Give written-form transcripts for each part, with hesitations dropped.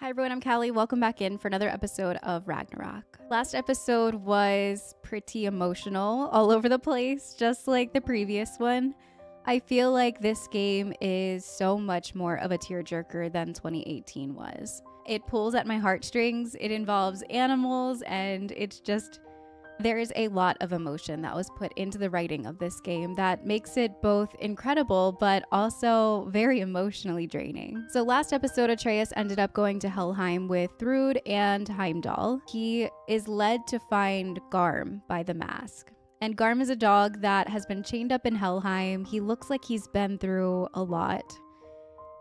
Hi everyone, I'm Callie. Welcome back in for another episode of Ragnarok. Last episode was pretty emotional all over the place, just like the previous one. I feel like this game is so much more of a tearjerker than 2018 was. It pulls at my heartstrings, it involves animals, and it's just... there is a lot of emotion that was put into the writing of this game that makes it both incredible but also very emotionally draining. So last episode, Atreus ended up going to Helheim with Thrud and Heimdall. He is led to find Garm by the mask. And Garm is a dog that has been chained up in Helheim. He looks like he's been through a lot.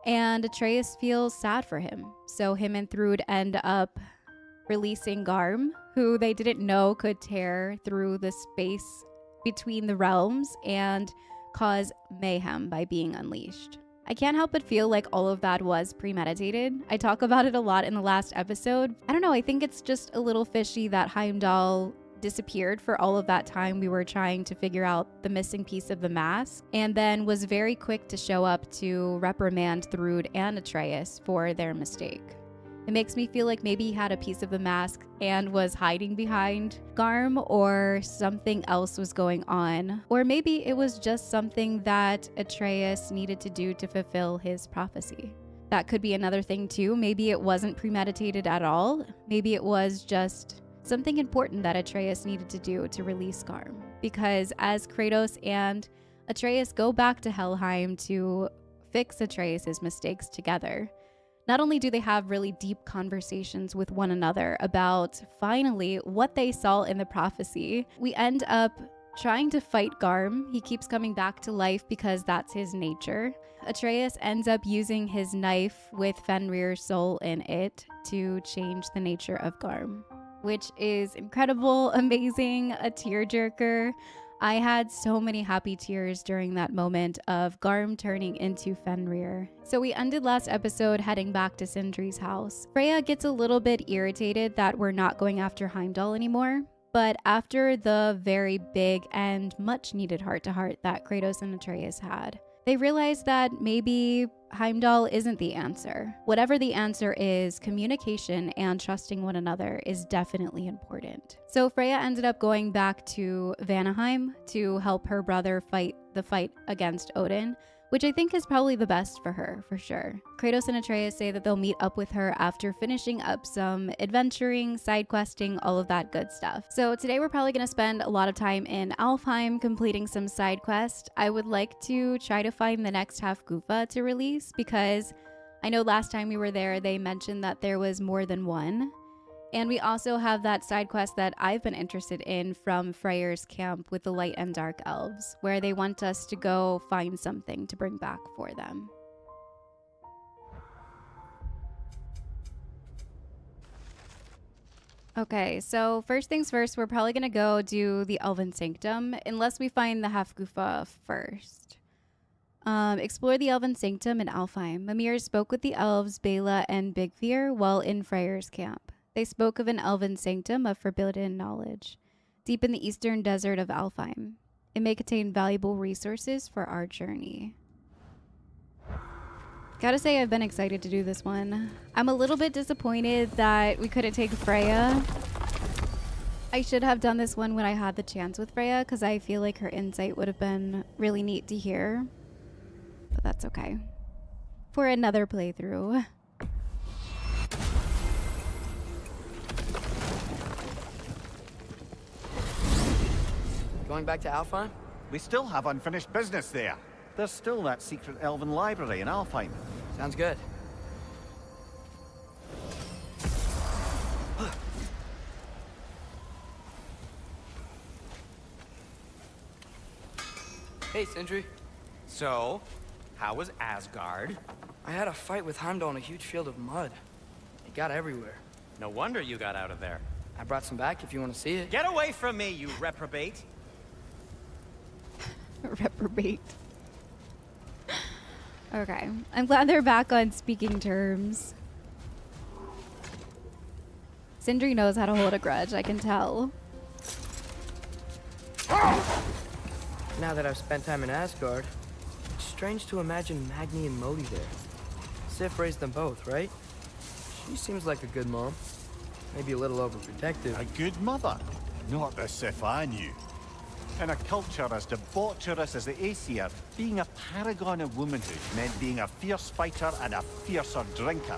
And Atreus feels sad for him. So him and Thrud end up releasing Garm, who they didn't know could tear through the space between the realms and cause mayhem by being unleashed. I can't help but feel like all of that was premeditated. I talk about it a lot in the last episode. I don't know, I think it's just a little fishy that Heimdall disappeared for all of that time we were trying to figure out the missing piece of the mask, and then was very quick to show up to reprimand Thrud and Atreus for their mistake. It makes me feel like maybe he had a piece of the mask and was hiding behind Garm, or something else was going on. Or maybe it was just something that Atreus needed to do to fulfill his prophecy. That could be another thing too. Maybe it wasn't premeditated at all. Maybe it was just something important that Atreus needed to do to release Garm. Because as Kratos and Atreus go back to Helheim to fix Atreus' mistakes together, not only do they have really deep conversations with one another about finally what they saw in the prophecy, we end up trying to fight Garm. He keeps coming back to life because that's his nature. Atreus ends up using his knife with Fenrir's soul in it to change the nature of Garm, which is incredible, amazing, a tearjerker. I had so many happy tears during that moment of Garm turning into Fenrir. So we ended last episode heading back to Sindri's house. Freya gets a little bit irritated that we're not going after Heimdall anymore, but after the very big and much needed heart-to-heart that Kratos and Atreus had, they realized that maybe Heimdall isn't the answer. Whatever the answer is, communication and trusting one another is definitely important. So Freya ended up going back to Vanaheim to help her brother fight the fight against Odin, which I think is probably the best for her, for sure. Kratos and Atreus say that they'll meet up with her after finishing up some adventuring, side questing, all of that good stuff. So today we're probably gonna spend a lot of time in Alfheim completing some side quests. I would like to try to find the next Hafgufa to release, because I know last time we were there, they mentioned that there was more than one. And we also have that side quest that I've been interested in from Freyr's camp with the light and dark elves, where they want us to go find something to bring back for them. Okay, so first things first, we're probably gonna go do the Elven Sanctum, unless we find the Hafgufa first. Explore the Elven Sanctum in Alfheim. Mimir spoke with the elves, Bela and Bigfir, while in Freyr's camp. They spoke of an Elven Sanctum of forbidden knowledge, deep in the eastern desert of Alfheim. It may contain valuable resources for our journey. Gotta say, I've been excited to do this one. I'm a little bit disappointed that we couldn't take Freya. I should have done this one when I had the chance with Freya, because I feel like her insight would have been really neat to hear. But that's okay. For another playthrough. Going back to Alfheim? We still have unfinished business there. There's still that secret Elven Library in Alfheim. Sounds good. Hey, Sindri. So, how was Asgard? I had a fight with Heimdall in a huge field of mud. It got everywhere. No wonder you got out of there. I brought some back if you want to see it. Get away from me, you reprobate! Reprobate. Okay, I'm glad they're back on speaking terms. Sindri knows how to hold a grudge, I can tell. Now that I've spent time in Asgard, it's strange to imagine Magni and Modi there. Sif raised them both, right? She seems like a good mom. Maybe a little overprotective. A good mother. Not the Sif I knew. In a culture as debaucherous as the Aesir, being a paragon of womanhood meant being a fierce fighter and a fiercer drinker.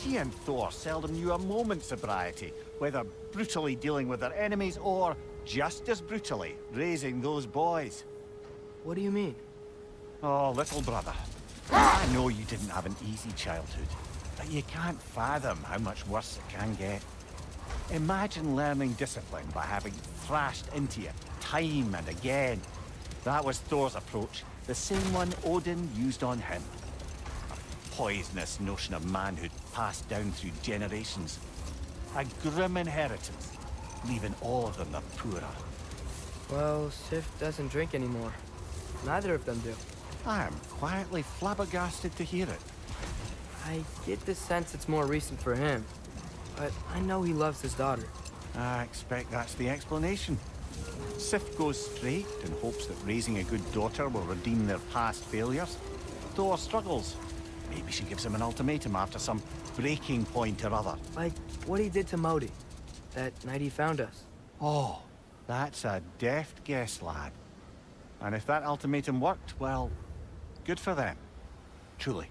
She and Thor seldom knew a moment's sobriety, whether brutally dealing with their enemies or, just as brutally, raising those boys. What do you mean? Oh, little brother. I know you didn't have an easy childhood, but you can't fathom how much worse it can get. Imagine learning discipline by having thrashed into you time and again. That was Thor's approach, the same one Odin used on him. A poisonous notion of manhood passed down through generations. A grim inheritance, leaving all of them the poorer. Well, Sif doesn't drink anymore. Neither of them do. I am quietly flabbergasted to hear it. I get the sense it's more recent for him. But I know he loves his daughter. I expect that's the explanation. Sif goes straight and hopes that raising a good daughter will redeem their past failures. Thor struggles. Maybe she gives him an ultimatum after some breaking point or other. Like what he did to Modi, that night he found us. Oh, that's a deft guess, lad. And if that ultimatum worked, well, good for them. Truly.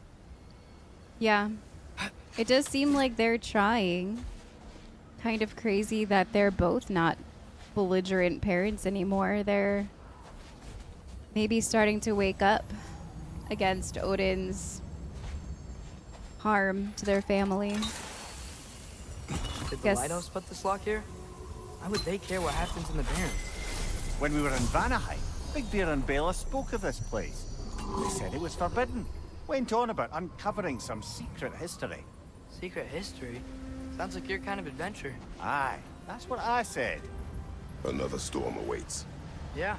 Yeah. It does seem like they're trying. Kind of crazy that they're both not belligerent parents anymore. They're maybe starting to wake up against Odin's harm to their family. Did the lighthouse put this lock here? Why would they care what happens in the Barrens? When we were in Vanaheim, Big Bear and Bela spoke of this place. They said it was forbidden. Went on about uncovering some secret history. Secret history? Sounds like your kind of adventure. Aye, that's what I said. Another storm awaits. Yeah,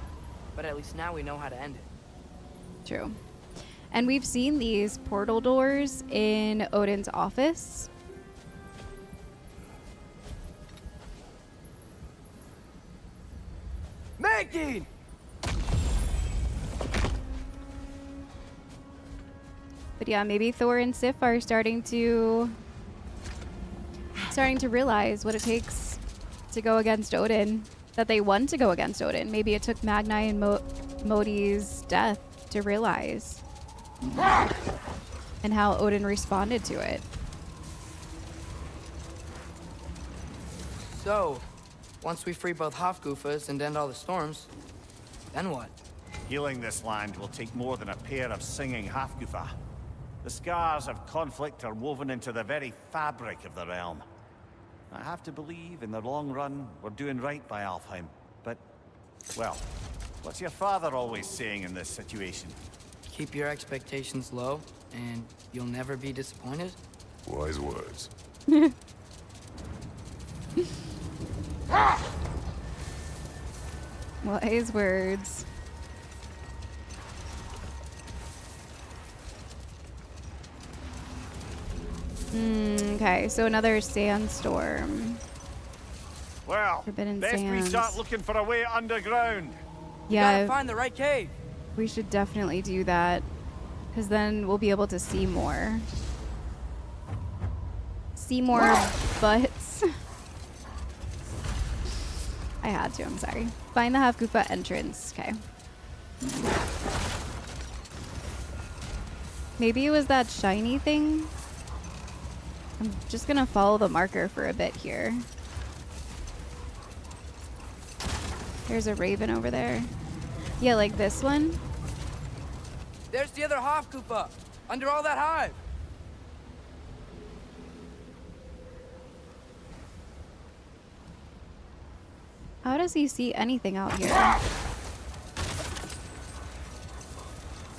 but at least now we know how to end it. True. And we've seen these portal doors in Odin's office. Making! But yeah, maybe Thor and Sif are starting to realize what it takes to go against Odin. That they want to go against Odin. Maybe it took Magnai and Modi's death to realize. And how Odin responded to it. So, once we free both Hafgufas and end all the storms, then what? Healing this land will take more than a pair of singing Hafgufa. The scars of conflict are woven into the very fabric of the realm. I have to believe, in the long run, we're doing right by Alfheim. But, well, what's your father always saying in this situation? Keep your expectations low, and you'll never be disappointed? Wise words. Wise words. Okay, so another sandstorm. Well, Forbidden best we Sands. start looking for a way underground. You gotta Yeah, find the right cave. we should definitely do that. Because then we'll be able to see more. See more butts. I had to, I'm sorry. Find the Hafgufa entrance. Okay. Maybe it was that shiny thing. I'm just gonna follow the marker for a bit here. There's a raven over there. Yeah, like this one. There's the other Hafgufa, under all that hive. How does he see anything out here?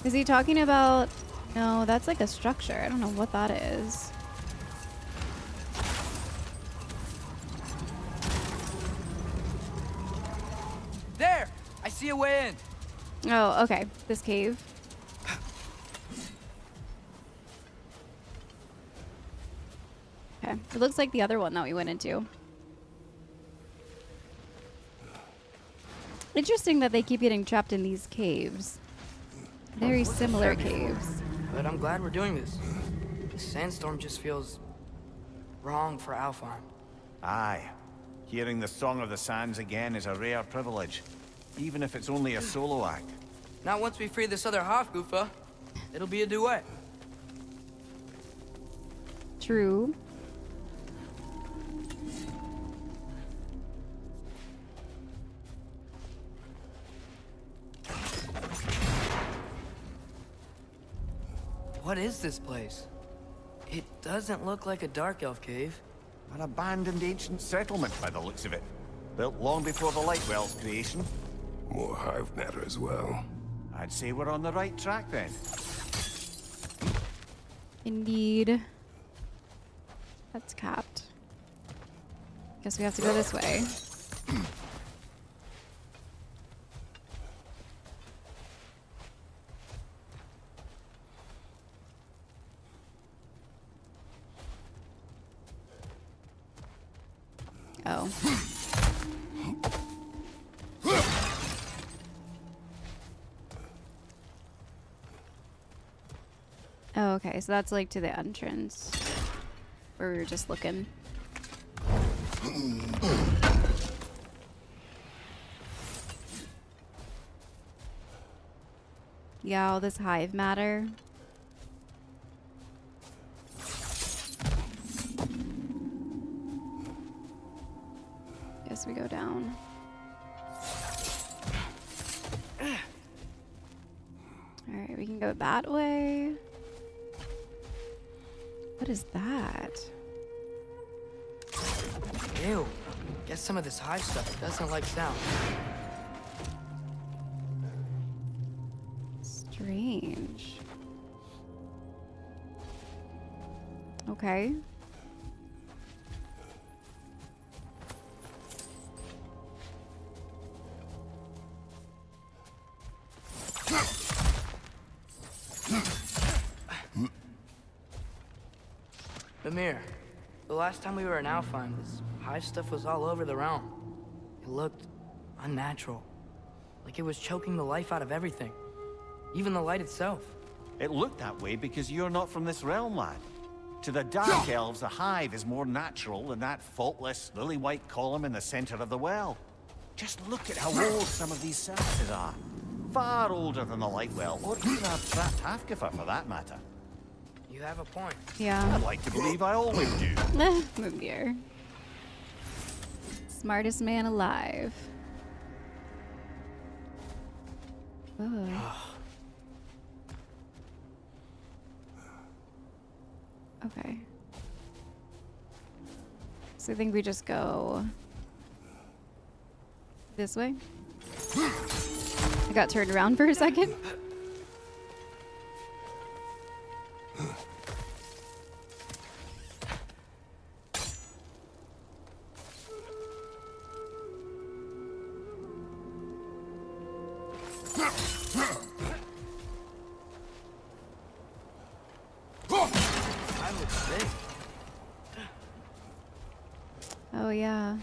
Is he talking about... No, that's like a structure. I don't know what that is. There! I see a way in. Oh, okay. This cave. Okay. It looks like the other one that we went into. Interesting that they keep getting trapped in these caves. Very similar caves. But I'm glad we're doing this. The sandstorm just feels wrong for Alfheim. Aye. Hearing the Song of the Sands again is a rare privilege, even if it's only a solo act. Not once we free this other Hafgufa. It'll be a duet. True. What is this place? It doesn't look like a dark elf cave. An abandoned ancient settlement by the looks of it. Built long before the Lightwell's creation. More hive matter as well. I'd say we're on the right track then. Indeed. That's capped. Guess we have to go this way. Oh. Oh, okay, so that's like to the entrance where we were just looking. Yeah, all this hive matter. Guess we go down. Alright, we can go that way. What is that? Ew. Guess some of this hive stuff doesn't like sound. Strange. Okay. Mimir, the last time we were in Alfheim, this hive stuff was all over the realm. It looked unnatural. Like it was choking the life out of everything. Even the light itself. It looked that way because you're not from this realm, lad. To the Dark Elves, the hive is more natural than that faultless, lily-white column in the center of the well. Just look at how old some of these services are. Far older than the Lightwell, or even our trapped Hafgufa for that matter. You have a point. Yeah. I'd like to believe I always do. Mimir. Smartest man alive. Ugh. Okay. So I think we just go this way. I got turned around for a second. Oh yeah.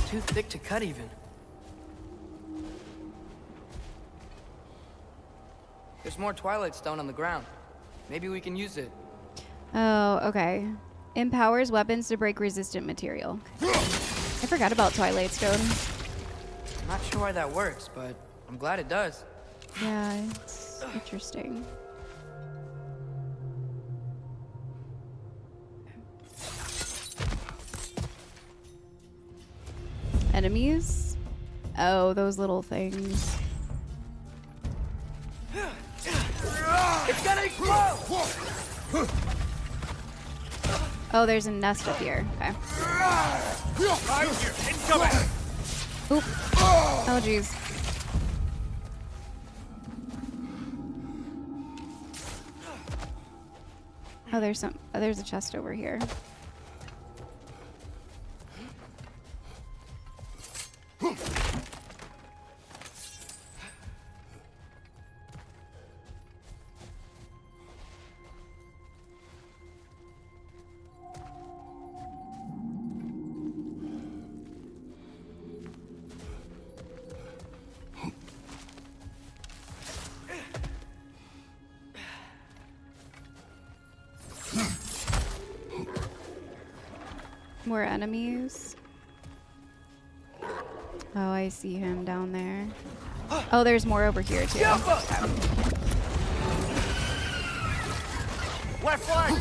Too thick to cut even. There's more Twilight Stone on the ground. Maybe we can use it. Oh, okay. Empowers weapons to break resistant material. I forgot about Twilight Stone. I'm not sure why that works, but I'm glad it does. Yeah, it's interesting. Enemies? Oh, those little things. It's gonna explode! Oh, there's a nest up here. Okay. Oop. Oh, jeez. Oh, there's a chest over here. More enemies. Oh, I see him down there. Oh, there's more over here too. Okay. Left flank!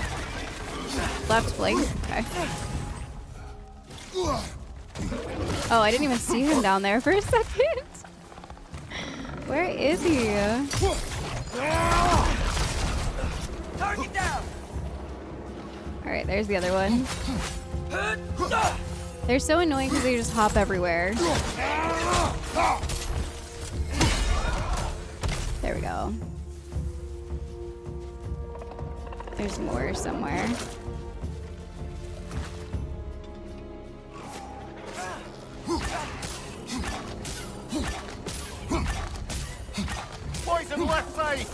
Left flank. Okay. Oh, I didn't even see him down there for a second. Where is he? Target down! Alright, there's the other one. They're so annoying because they just hop everywhere. There we go. There's more somewhere. Poison left side!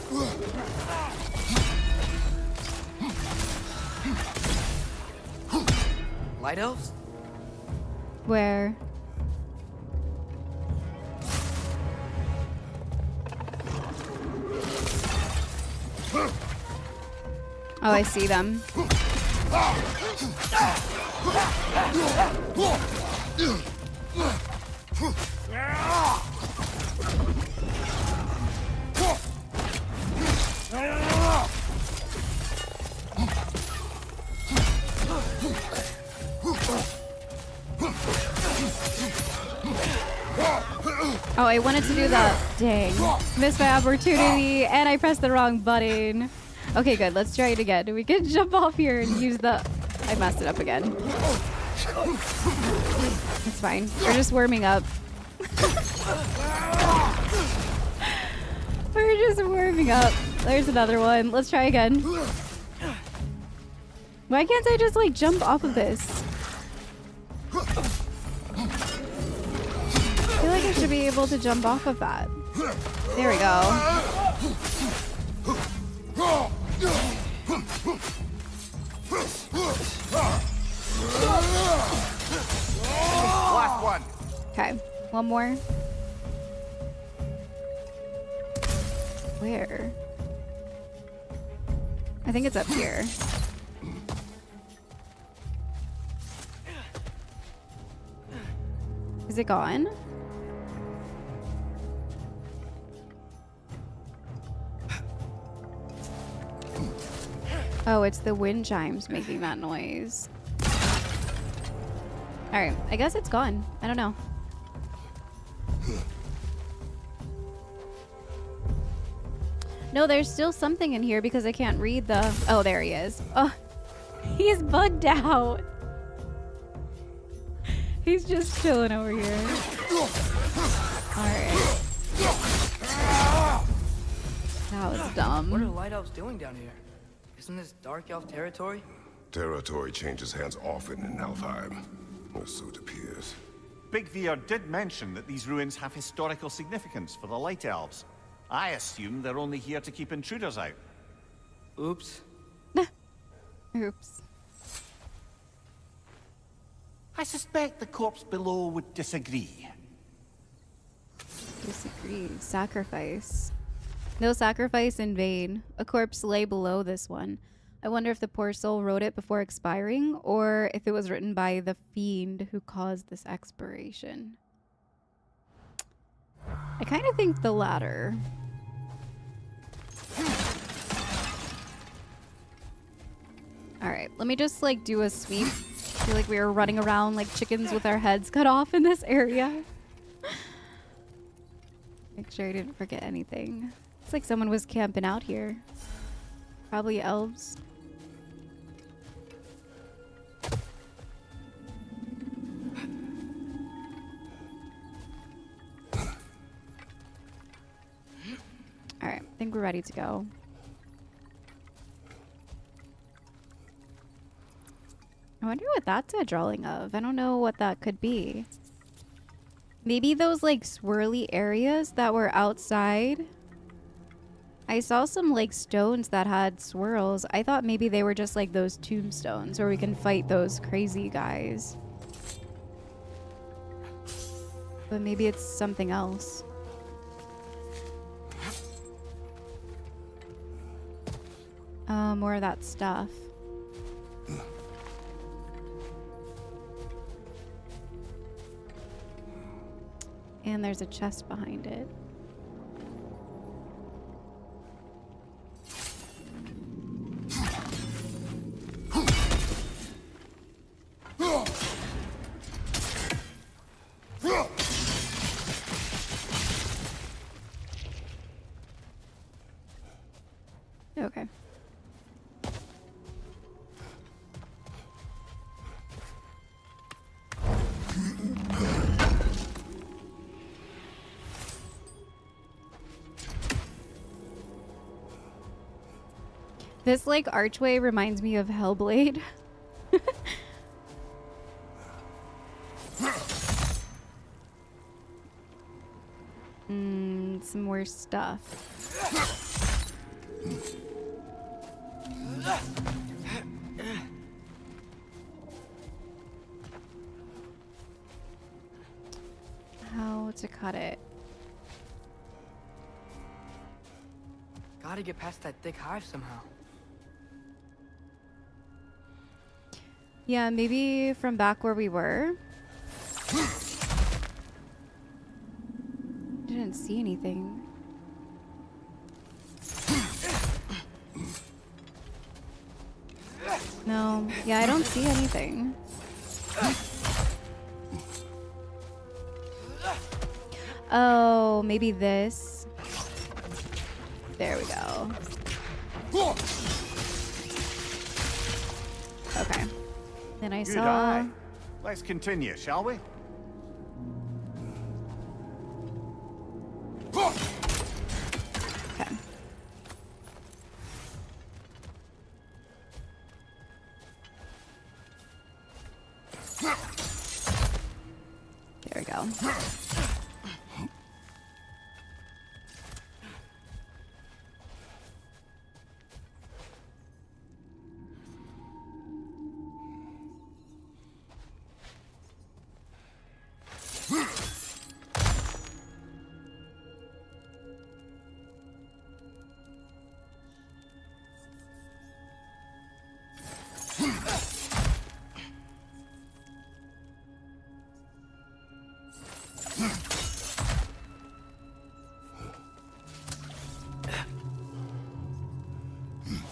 Light elves? Where? Oh, I see them. Oh, I wanted to do the dang. Missed my opportunity and I pressed the wrong button. Okay, good. Let's try it again. We can jump off here and use the... I messed it up again. It's fine. We're just warming up. We're just warming up. There's another one. Let's try again. Why can't I just like jump off of this? I feel like I should be able to jump off of that. There we go. Last one! Okay, one more. Where? I think it's up here. Is it gone? Oh, it's the wind chimes making that noise. Alright, I guess it's gone. I don't know. No, there's still something in here because I can't read the... Oh, there he is. Oh, he's bugged out. He's just chilling over here. Alright. That was dumb. What are light elves doing down here? Isn't this dark elf territory? Territory changes hands often in Alfheim, or so it appears. Big Veer did mention that these ruins have historical significance for the Light Elves. I assume they're only here to keep intruders out. Oops. Oops. I suspect the corpse below would disagree. Disagree. Sacrifice. No sacrifice in vain. A corpse lay below this one. I wonder if the poor soul wrote it before expiring, or if it was written by the fiend who caused this expiration. I kind of think the latter. Alright, let me just like do a sweep. I feel like we were running around like chickens with our heads cut off in this area. Make sure I didn't forget anything. It's like someone was camping out here. Probably elves. Alright, I think we're ready to go. I wonder what that's a drawing of. I don't know what that could be. Maybe those like swirly areas that were outside. I saw some like stones that had swirls. I thought maybe they were just like those tombstones where we can fight those crazy guys. But maybe it's something else. More of that stuff. And there's a chest behind it. Okay. This like archway reminds me of Hellblade. Some more stuff. How to cut it? Gotta get past that thick hive somehow. Yeah, maybe from back where we were. Didn't see anything. No, yeah, I don't see anything. Oh, maybe this. There we go. Okay. Then I Good saw. eye. Let's continue, shall we? Okay. There we go.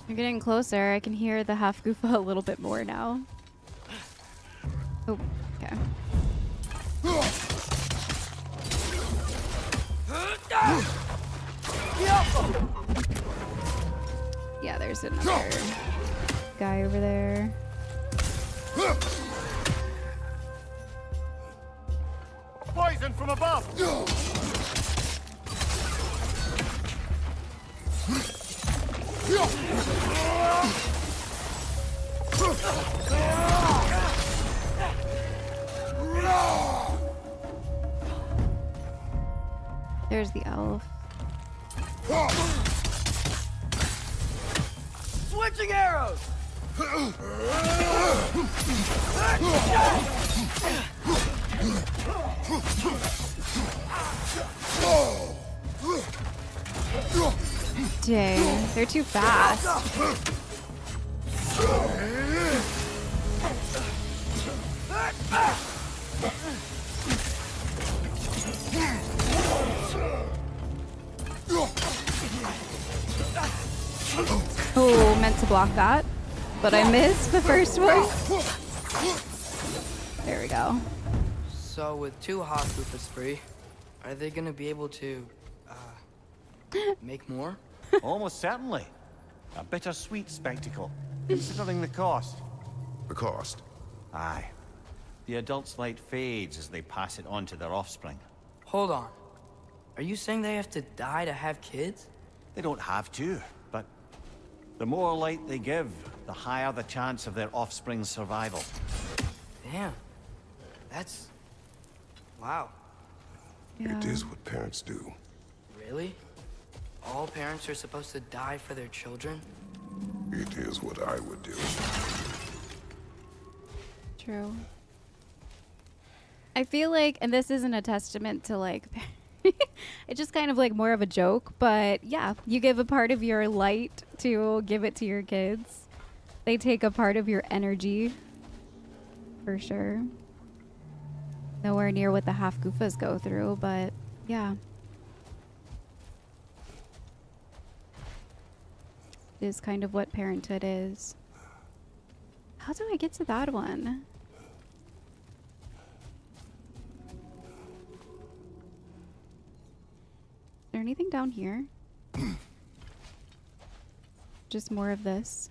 You're getting closer. I can hear the Hafgufa a little bit more now. Oh, okay. Yeah, there's another guy over there. Poison from above! There's the elf. Switching arrows! Dang, they're too fast. Oh, meant to block that, but I missed the first one. There we go. So with two Hafgufas free, are they gonna be able to, make more? Almost certainly. A bittersweet spectacle, considering the cost. The cost? Aye. The adult's light fades as they pass it on to their offspring. Hold on. Are you saying they have to die to have kids? They don't have to, but the more light they give, the higher the chance of their offspring's survival. Damn. That's... wow. Yeah. It is what parents do. Really? All parents are supposed to die for their children? It is what I would do. True. I feel like, and this isn't a testament to like, it's just kind of like more of a joke, but yeah, you give a part of your light to give it to your kids. They take a part of your energy, for sure. Nowhere near what the Hafgufas go through, but yeah. It is kind of what parenthood is. How do I get to that one? Is there anything down here? Just more of this.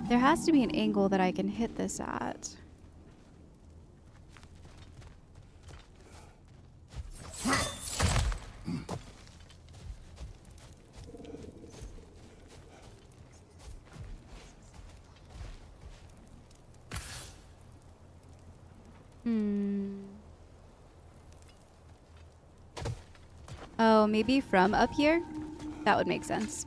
There has to be an angle that I can hit this at. Oh, maybe from up here? That would make sense.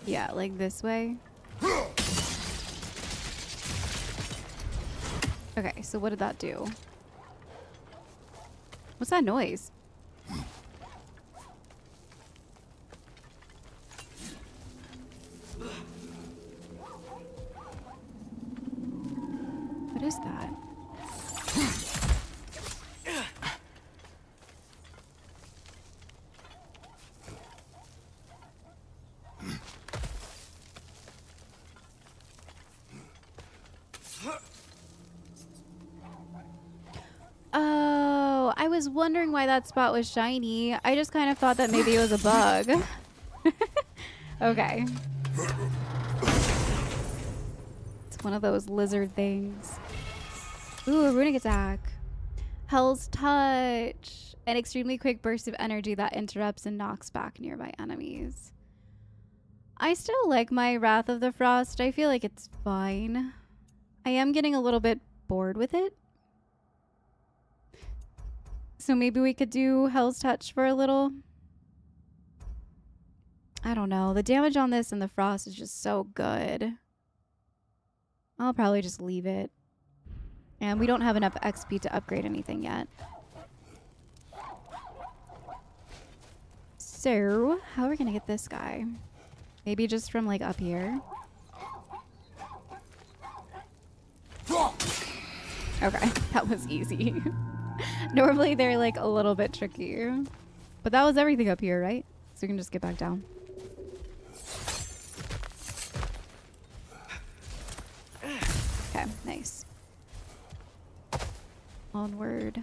Yeah, like this way. Okay, so what did that do? What's that noise? What is that? Oh, I was wondering why that spot was shiny. I just kind of thought that maybe it was a bug. Okay. It's one of those lizard things. Ooh, a runic attack. Hell's Touch. An extremely quick burst of energy that interrupts and knocks back nearby enemies. I still like my Wrath of the Frost. I feel like it's fine. I am getting a little bit bored with it. So maybe we could do Hell's Touch for a little. I don't know. The damage on this and the frost is just so good. I'll probably just leave it. And we don't have enough XP to upgrade anything yet. So, how are we gonna get this guy? Maybe just from like up here? Okay, that was easy. Normally they're like a little bit tricky. But that was everything up here, right? So we can just get back down. Okay, nice. Onward.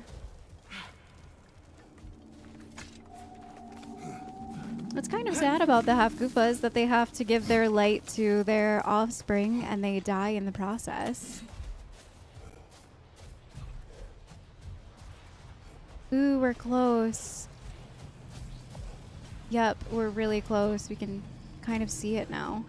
What's kind of sad about the Hafgufas that they have to give their light to their offspring and they die in the process. Ooh, we're close. Yep, we're really close. We can kind of see it now.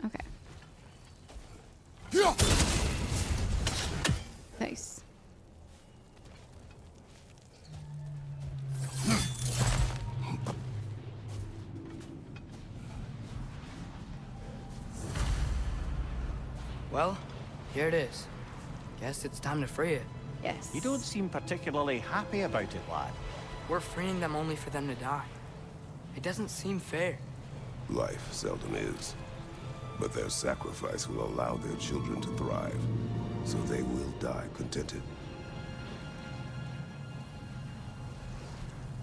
Okay. Nice. Well, here it is. Guess it's time to free it. Yes. You don't seem particularly happy about it, lad. We're freeing them only for them to die. It doesn't seem fair. Life seldom is. But their sacrifice will allow their children to thrive. So they will die contented.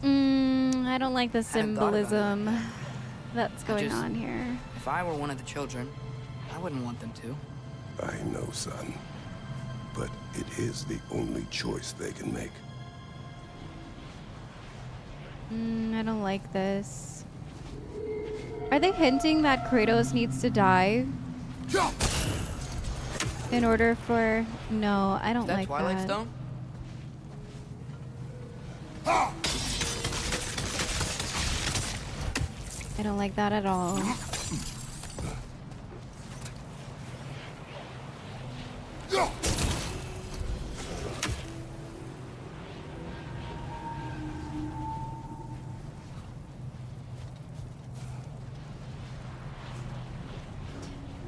I don't like the symbolism that's going on here. If I were one of the children, I wouldn't want them to. I know, son. But it is the only choice they can make. I don't like this. Are they hinting that Kratos needs to die? In order for... No, I don't like Twilight that. Stone? I don't like that at all.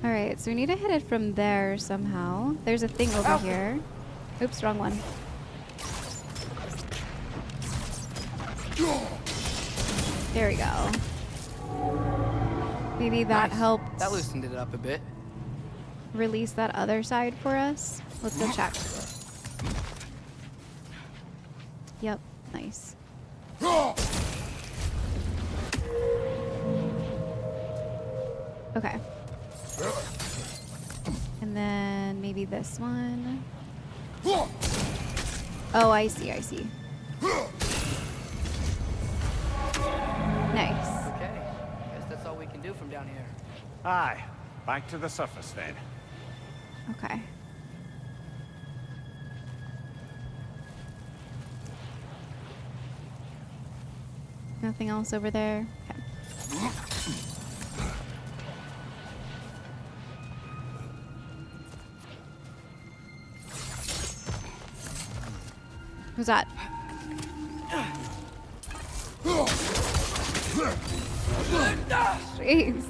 All right, so we need to hit it from there somehow. There's a thing over here. Oops, wrong one. There we go. Maybe that helped That loosened it up a bit. release that other side for us. Let's go check. Yep, nice. Okay. And then maybe this one. Oh, I see, I see. Nice. Okay. Guess that's all we can do from down here. Aye, back to the surface then. Okay. Nothing else over there? Okay. Who's that? Jeez.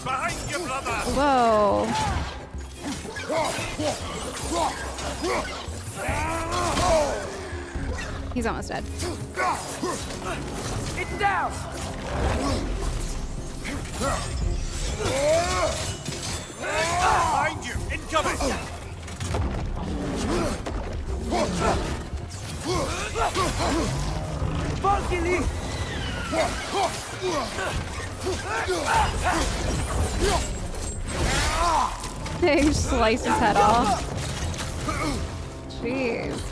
Behind you, brother! Whoa. He's almost dead. It's down! Behind you! Incoming! Balcony! They sliced his head off. Jeez.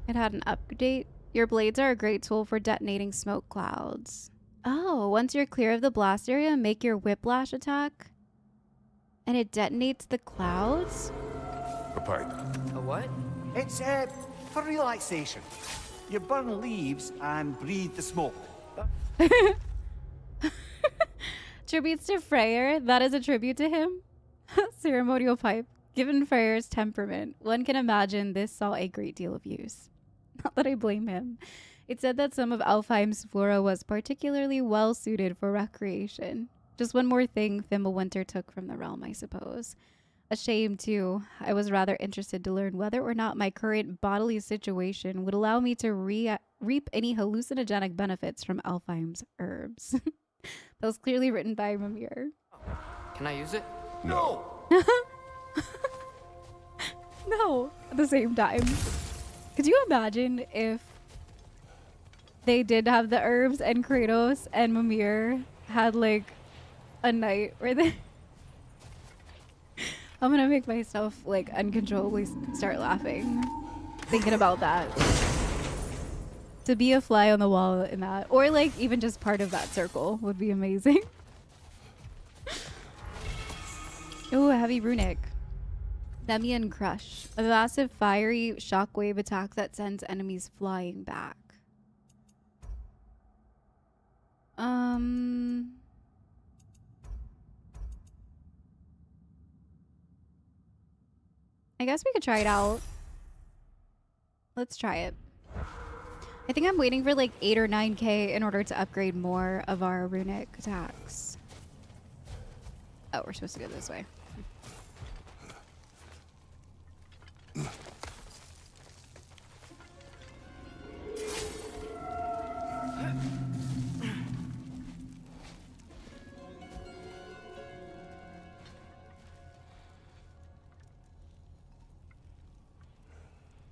It had an update. Your blades are a great tool for detonating smoke clouds. Oh, once you're clear of the blast area, make your whiplash attack. And it detonates the clouds? A pipe. A what? It's, for relaxation. You burn leaves and breathe the smoke. Tributes to Freyr. That is a tribute to him. Ceremonial pipe. Given Freyr's temperament, one can imagine this saw a great deal of use. Not that I blame him. It said that some of Alfheim's flora was particularly well suited for recreation. Just one more thing Fimbulwinter took from the realm, I suppose. A shame, too. I was rather interested to learn whether or not my current bodily situation would allow me to reap any hallucinogenic benefits from Alfheim's herbs. That was clearly written by Mimir. Can I use it? No! No, at the same time. Could you imagine if they did have the herbs and Kratos and Mimir had like a night where they... I'm gonna make myself like uncontrollably start laughing thinking about that. To be a fly on the wall in that, or like even just part of that circle would be amazing. Oh, a heavy runic. Nemian Crush. A massive fiery shockwave attack that sends enemies flying back. I guess we could try it out. Let's try it. I think I'm waiting for like 8 or 9k in order to upgrade more of our runic attacks. Oh, we're supposed to go this way.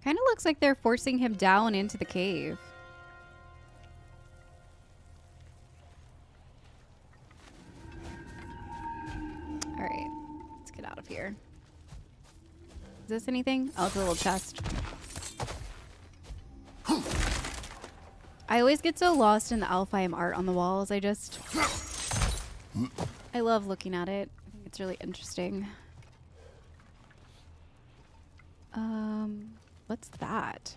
Kind of looks like they're forcing him down into the cave. All right, let's get out of here. Is this anything? Oh, it's a little chest. I always get so lost in the Alfheim art on the walls. I love looking at it. I think it's really interesting. What's that?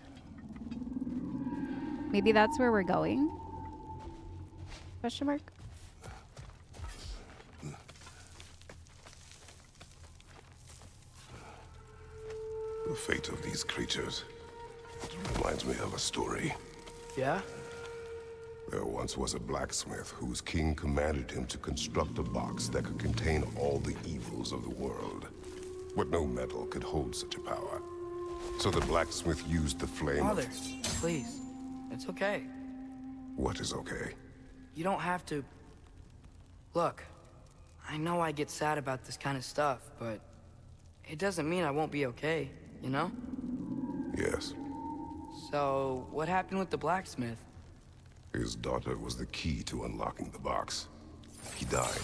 Maybe that's where we're going? Question mark? The fate of these creatures reminds me of a story. Yeah? There once was a blacksmith whose king commanded him to construct a box that could contain all the evils of the world. But no metal could hold such a power. So the blacksmith used the flame Father, please. It's okay. What is okay? You don't have to... Look, I know I get sad about this kind of stuff, but it doesn't mean I won't be okay, you know? Yes. So, what happened with the blacksmith? His daughter was the key to unlocking the box. He died,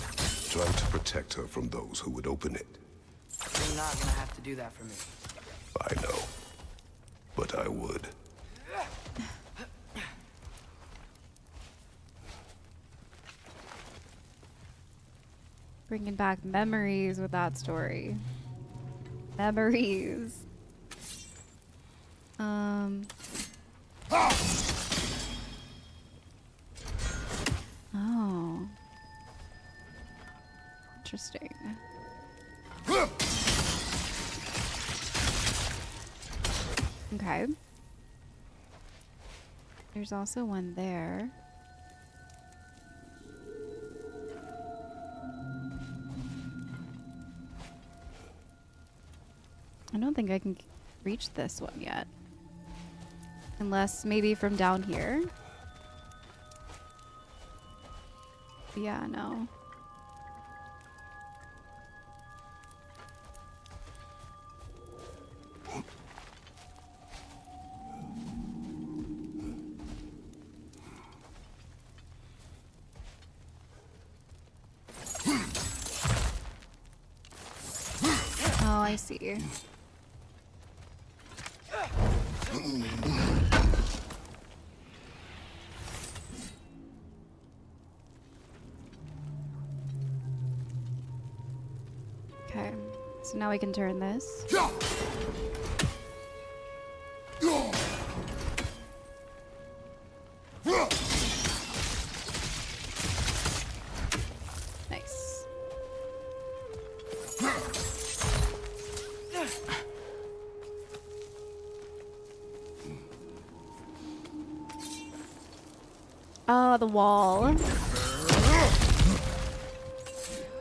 trying to protect her from those who would open it. You're not gonna have to do that for me. I know. But I would. Bringing back memories with that story. Memories. Oh. Interesting. Okay. There's also one there. I don't think I can reach this one yet. Unless maybe from down here. Yeah, no. Oh, I see. Okay, so now we can turn this. Nice. Oh, the wall.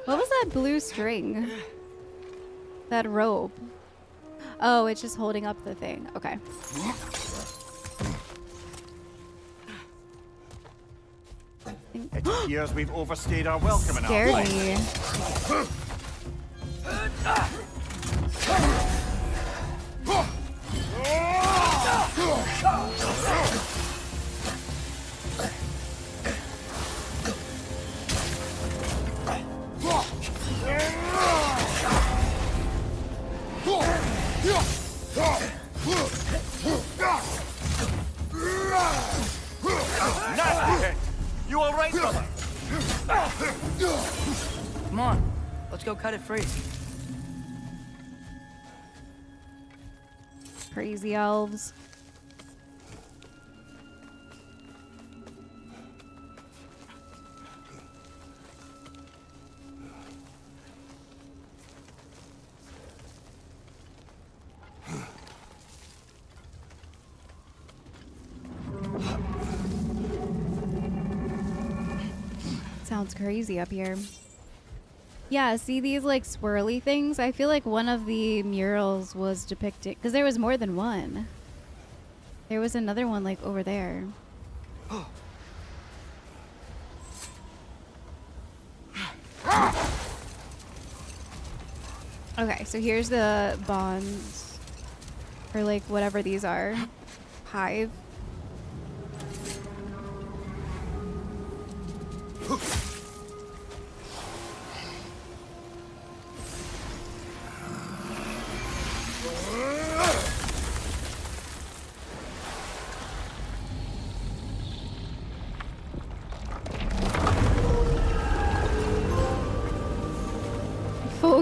What was that blue string? That rope. Oh, it's just holding up the thing. Okay. It appears we've overstayed our welcome in our Scared life. me. You all right, brother? Come on, let's go cut it free. Crazy elves. Sounds crazy up here. Yeah, see these like swirly things? I feel like one of the murals was depicted, because there was more than one. There was another one like over there. Okay, so here's the bonds, or like whatever these are. Hive.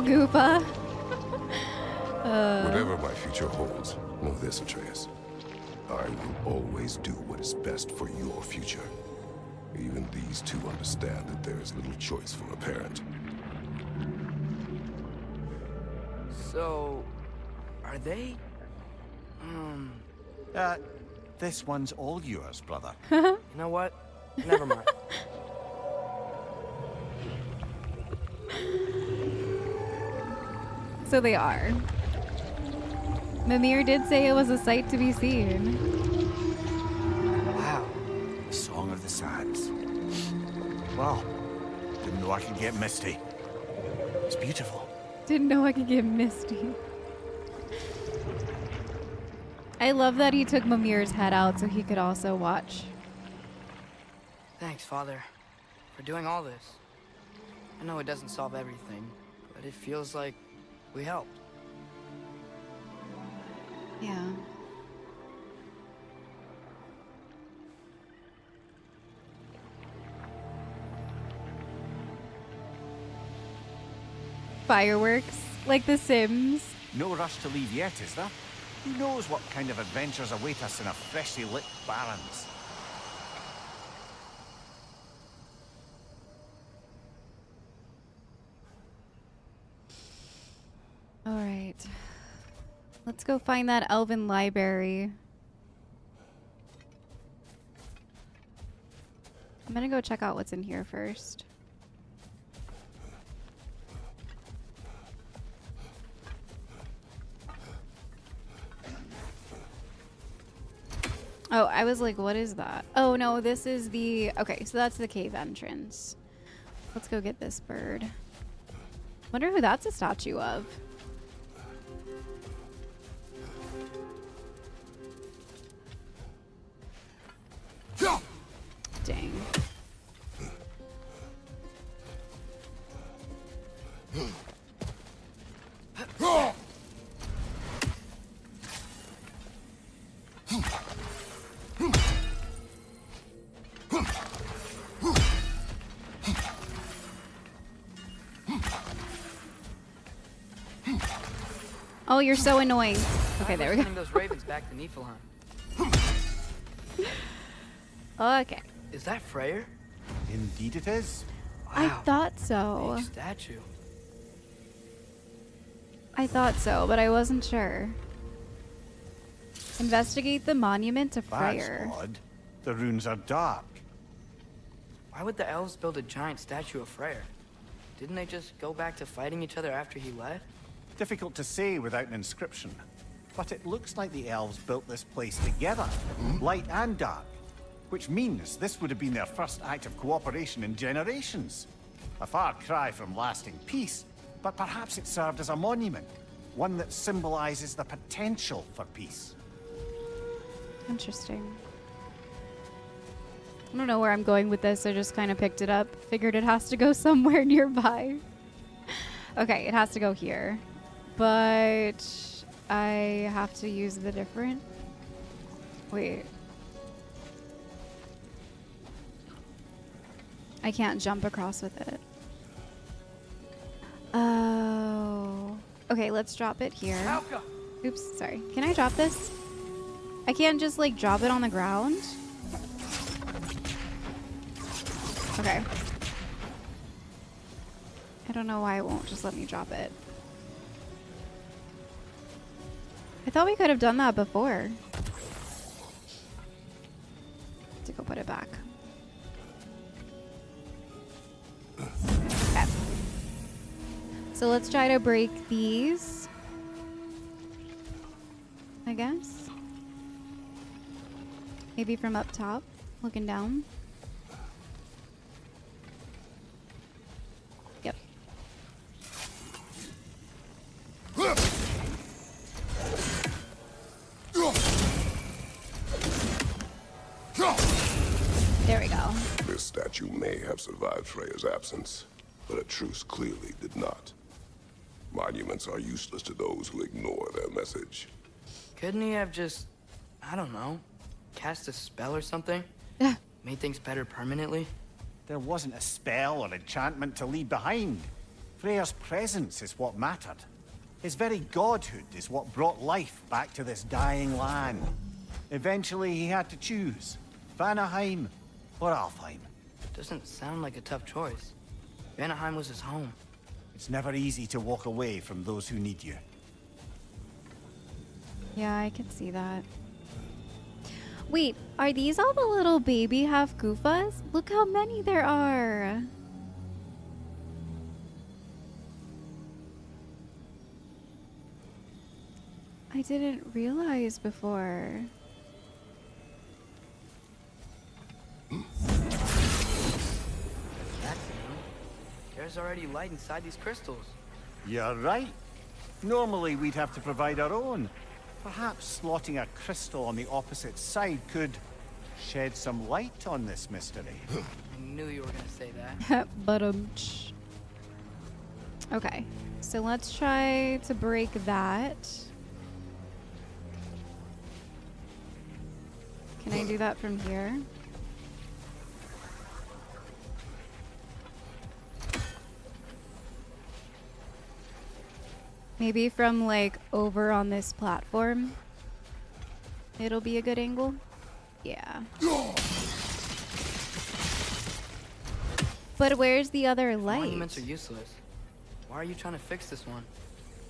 Hafgufa. Whatever my future holds, know this, Atreus. I will always do what is best for your future. Even these two understand that there is little choice for a parent. So, are they? This one's all yours, brother. You know what? Never mind. So they are. Mimir did say it was a sight to be seen. Wow. Song of the Sands. Well, didn't know I could get misty. It's beautiful. Didn't know I could get misty. I love that he took Mimir's head out so he could also watch. Thanks, Father, for doing all this. I know it doesn't solve everything, but it feels like we helped. Yeah. Fireworks, like The Sims. No rush to leave yet, is there? Who knows what kind of adventures await us in a freshly lit Barrens? All right. Let's go find that Elven Library. I'm gonna go check out what's in here first. Oh, I was like, what is that? Oh, no, this is the... Okay, so that's the cave entrance. Let's go get this bird. Wonder who that's a statue of. Dang. Oh, you're so annoying. Okay, there we go. Sending those ravens back to Niflheim. Okay. Is that Freyr? Indeed it is. I Wow. thought so. Big statue. I thought so, but I wasn't sure. Investigate the monument to That's Freyr. odd. The runes are dark. Why would the elves build a giant statue of Freyr? Didn't they just go back to fighting each other after he left? Difficult to say without an inscription. But it looks like the elves built this place together, light and dark. Which means this would have been their first act of cooperation in generations. A far cry from lasting peace, but perhaps it served as a monument. One that symbolizes the potential for peace. Interesting. I don't know where I'm going with this. I just kind of picked it up. Figured it has to go somewhere nearby. Okay, it has to go here. But I have to use the different... Wait. I can't jump across with it. Oh. Okay, let's drop it here. Oops, sorry. Can I drop this? I can't just like drop it on the ground? Okay. I don't know why it won't just let me drop it. I thought we could have done that before. To go put it back. Okay. So let's try to break these. I guess. Maybe from up top, looking down. Yep. There we go. This statue may have survived Freya's absence, but a truce clearly did not. Monuments are useless to those who ignore their message. Couldn't he have just, I don't know, cast a spell or something? Made things better permanently? There wasn't a spell or enchantment to leave behind. Freyr's presence is what mattered. His very godhood is what brought life back to this dying land. Eventually, he had to choose Vanaheim or Alfheim. Doesn't sound like a tough choice. Vanaheim was his home. It's never easy to walk away from those who need you. Yeah, I can see that. Wait, are these all the little baby Hafgufas? Look how many there are. I didn't realize before. That's new. There's already light inside these crystals. You're right. Normally, we'd have to provide our own. Perhaps slotting a crystal on the opposite side could shed some light on this mystery. I knew you were gonna say that. But okay, so let's try to break that. Can I do that from here? Maybe from like over on this platform. It'll be a good angle. Yeah. But where's the other light? Monuments are useless. Why are you trying to fix this one?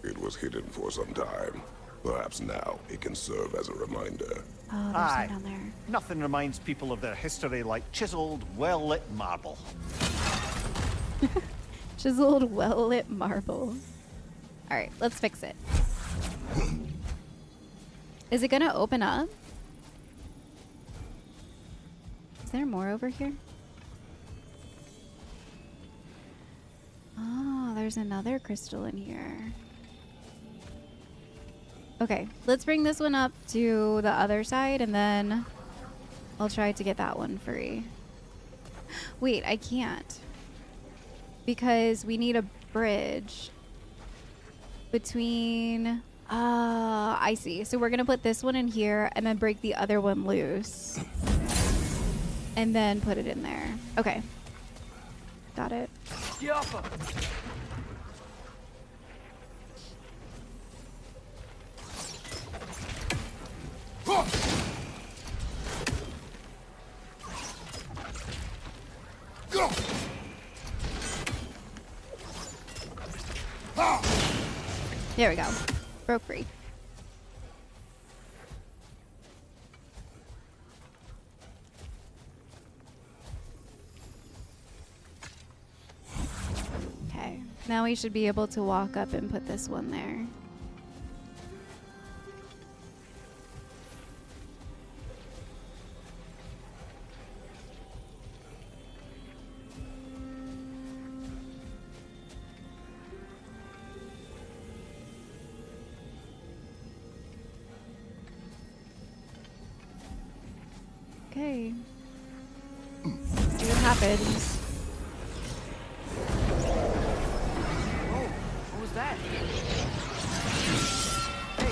It was hidden for some time. Perhaps now it can serve as a reminder. Oh, there's Aye. one down there. Nothing reminds people of their history like chiseled, well-lit marble. Chiseled, well-lit marble. All right, let's fix it. Is it gonna open up? Is there more over here? Oh, there's another crystal in here. Okay, let's bring this one up to the other side and then I'll try to get that one free. Wait, I can't. Because we need a bridge between... I see. So we're going to put this one in here and then break the other one loose. And then put it in there. Okay. Got it. Hjarta! There we go. Broke free. Okay. Now we should be able to walk up and put this one there. Okay. See what happens. Oh, what was that? Hey,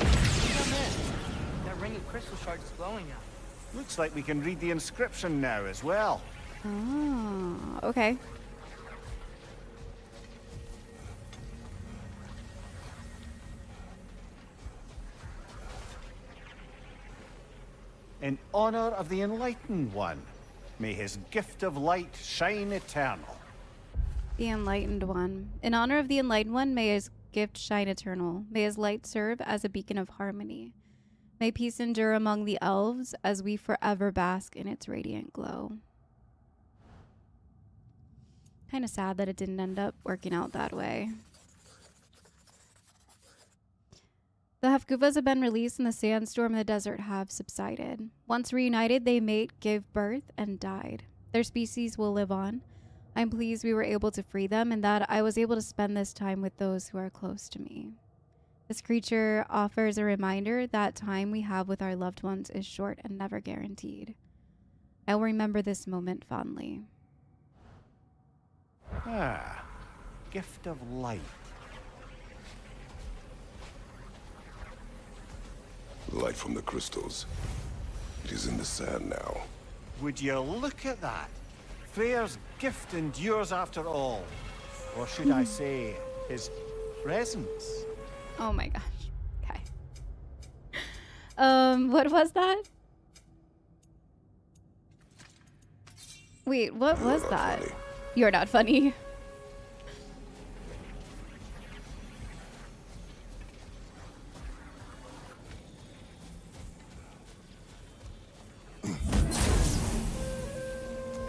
come in. That ring of crystal shards is glowing now. Looks like we can read the inscription now as well. Oh, okay. In honor of the Enlightened One, may his gift of light shine eternal. The Enlightened One. In honor of the Enlightened One, may his gift shine eternal. May his light serve as a beacon of harmony. May peace endure among the elves as we forever bask in its radiant glow. Kind of sad that it didn't end up working out that way. The Hafgufas have been released and the sandstorm and the desert have subsided. Once reunited, they mate, give birth, and died. Their species will live on. I'm pleased we were able to free them and that I was able to spend this time with those who are close to me. This creature offers a reminder that time we have with our loved ones is short and never guaranteed. I will remember this moment fondly. Ah, gift of light. Light from the crystals. It is in the sand now. Would you look at that? Freyr's gift endures after all. Or should I say, his presence. Oh my gosh. Okay. What was that? Wait, what was that? Funny. You're not funny.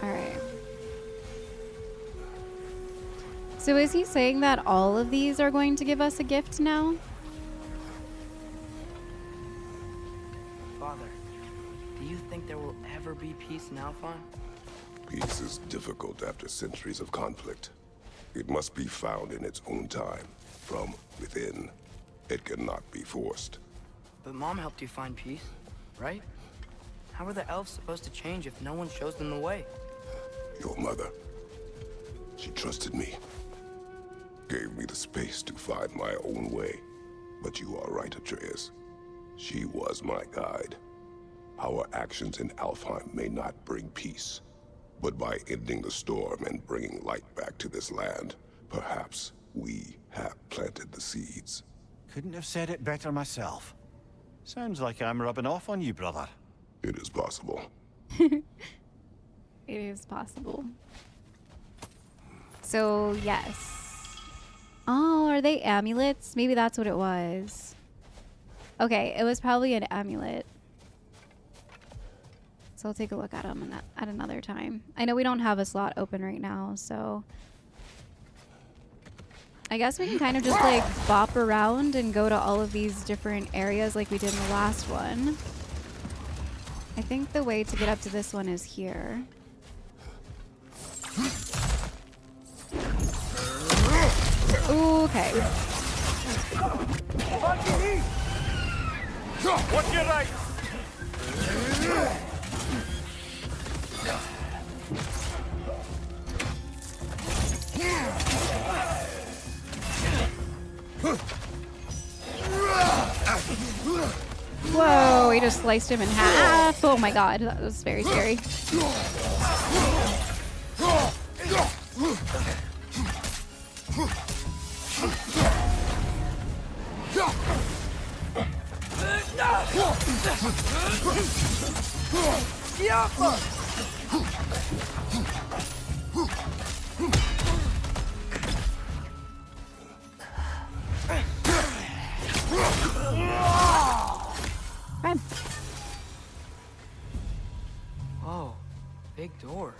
Alright. So is he saying that all of these are going to give us a gift now? Father, do you think there will ever be peace in Alfheim? Peace is difficult after centuries of conflict. It must be found in its own time, from within. It cannot be forced. But Mom helped you find peace, right? How are the elves supposed to change if no one shows them the way? Your mother, she trusted me. Gave me the space to find my own way. But you are right, Atreus. She was my guide. Our actions in Alfheim may not bring peace, but by ending the storm and bringing light back to this land, perhaps we have planted the seeds. Couldn't have said it better myself. Sounds like I'm rubbing off on you, brother. It is possible. It is possible. So, yes. Oh, are they amulets? Maybe that's what it was. Okay, it was probably an amulet. So I'll take a look at them at another time. I know we don't have a slot open right now, so I guess we can kind of just like bop around and go to all of these different areas like we did in the last one. I think the way to get up to this one is here. Ooh, okay. What's your right? Whoa, he just sliced him in half. Oh my god, that was very scary. Fine. Whoa, big door.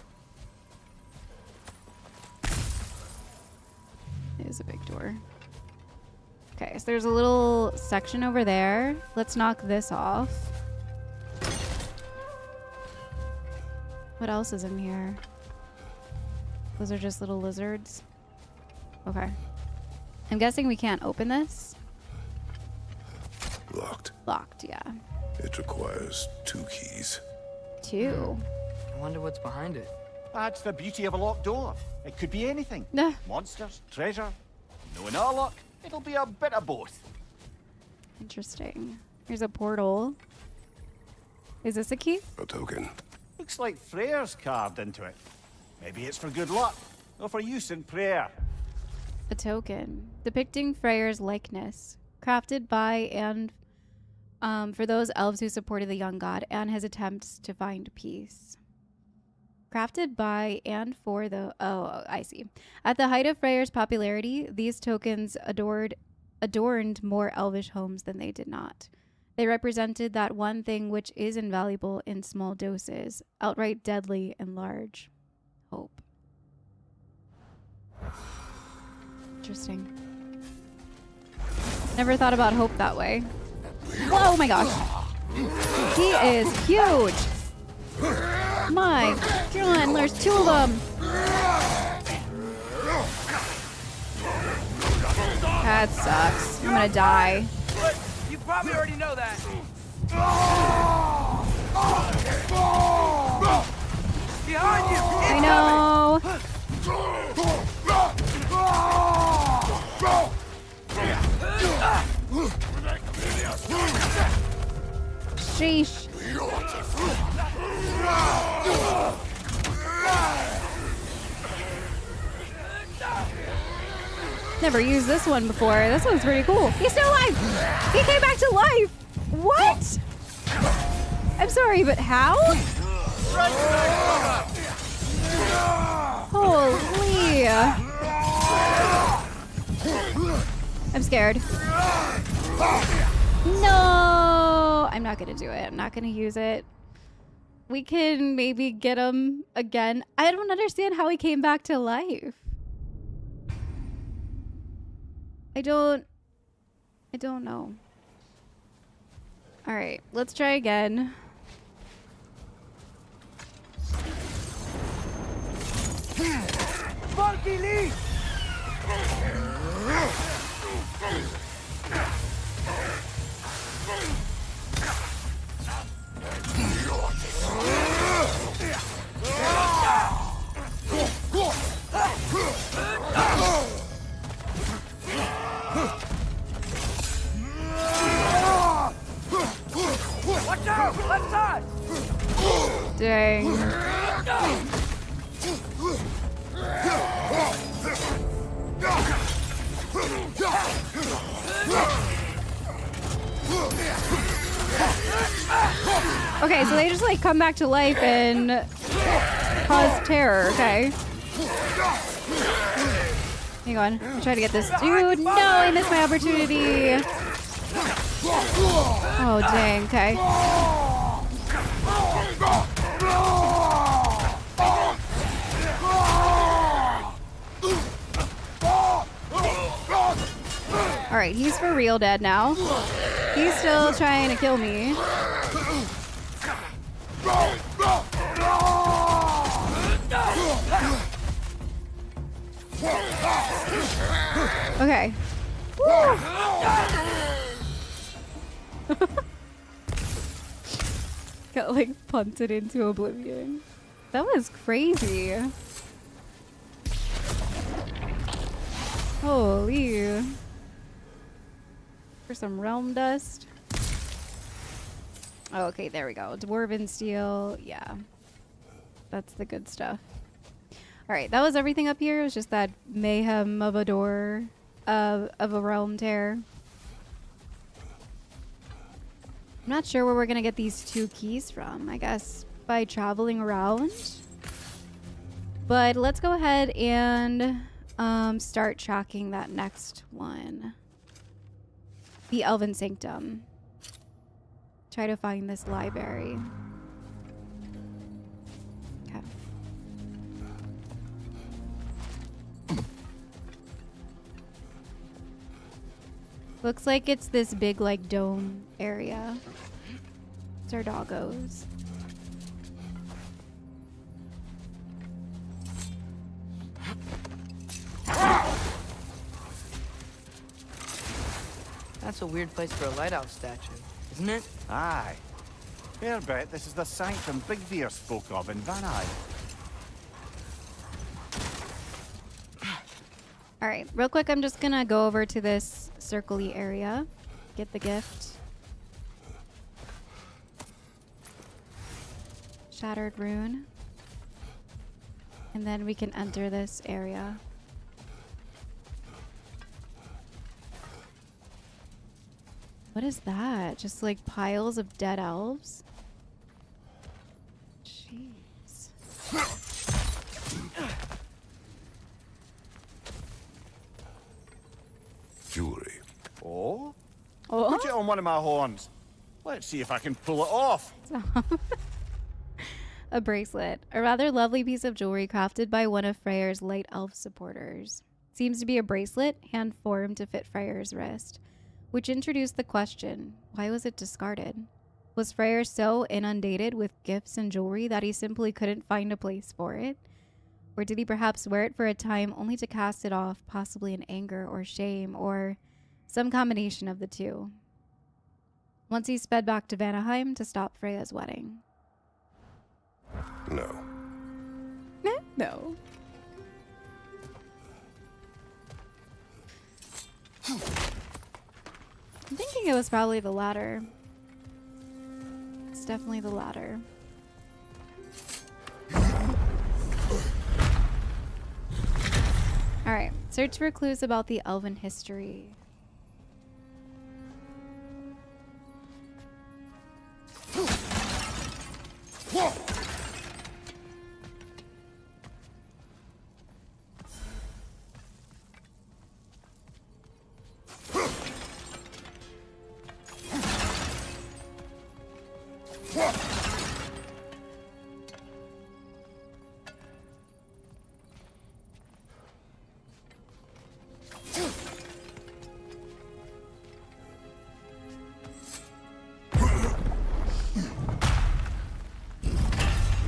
It is a big door. Okay, so there's a little section over there. Let's knock this off. What else is in here? Those are just little lizards. Okay. I'm guessing we can't open this. Locked. Locked, yeah. It requires 2 keys. 2. I wonder what's behind it. That's the beauty of a locked door. It could be anything. Nah. Monsters, treasure. Knowing our luck, it'll be a bit of both. Interesting. Here's a portal. Is this a key? A token. Looks like Freyr's carved into it. Maybe it's for good luck, or for use in prayer. A token depicting Freyr's likeness, crafted by and for those elves who supported the young god and his attempts to find peace. Crafted by and for the... Oh, I see. At the height of Freyr's popularity, these tokens adorned more elvish homes than they did not. They represented that one thing which is invaluable in small doses, outright deadly in large. Hope. Interesting. Never thought about hope that way. Whoa, oh my gosh. He is huge. My God, there's 2 of them. That sucks. I'm gonna die. But you probably already know that. Behind you! I know. Sheesh. Never used this one before. This one's pretty cool. He's still alive! He came back to life! What? I'm sorry, but how? Holy. I'm scared. No! I'm not gonna do it. I'm not gonna use it. We can maybe get him again. I don't understand how he came back to life. I don't know. All right, let's try again. Funky leaf! Watch out! Left side! Dang. Okay, so they just like come back to life and cause terror, okay? Hang on, I'm trying to get this dude. No, I missed my opportunity. Oh, dang, okay. All right, he's for real dead now. He's still trying to kill me. Okay. Got like punted into oblivion. That was crazy. Holy. For some realm dust. Oh, okay, there we go. Dwarven steel. Yeah. That's the good stuff. Alright, that was everything up here. It was just that mayhem of a door of a realm tear. I'm not sure where we're gonna get these 2 keys from. I guess by traveling around. But let's go ahead and start tracking that next one. The Elven Sanctum. Try to find this library. Okay. Looks like it's this big like dome area. It's our doggos. That's a weird place for a lighthouse statue, isn't it? Aye. Fair bet this is the sanctum Bigveer spoke of in Vanaheim. All right, real quick, I'm just gonna go over to this circle-y area, get the gift. Shattered rune. And then we can enter this area. What is that? Just like piles of dead elves? Jeez. Jewelry. Oh? Oh? Put it on one of my horns. Let's see if I can pull it off. A bracelet. A rather lovely piece of jewelry crafted by one of Freyr's light elf supporters. Seems to be a bracelet, hand-formed to fit Freyr's wrist. Which introduced the question, why was it discarded? Was Freyr so inundated with gifts and jewelry that he simply couldn't find a place for it? Or did he perhaps wear it for a time only to cast it off, possibly in anger or shame, or some combination of the two? Once he sped back to Vanaheim to stop Freya's wedding. No. No. I'm thinking it was probably the latter. It's definitely the latter. Alright, Search for clues about the elven history.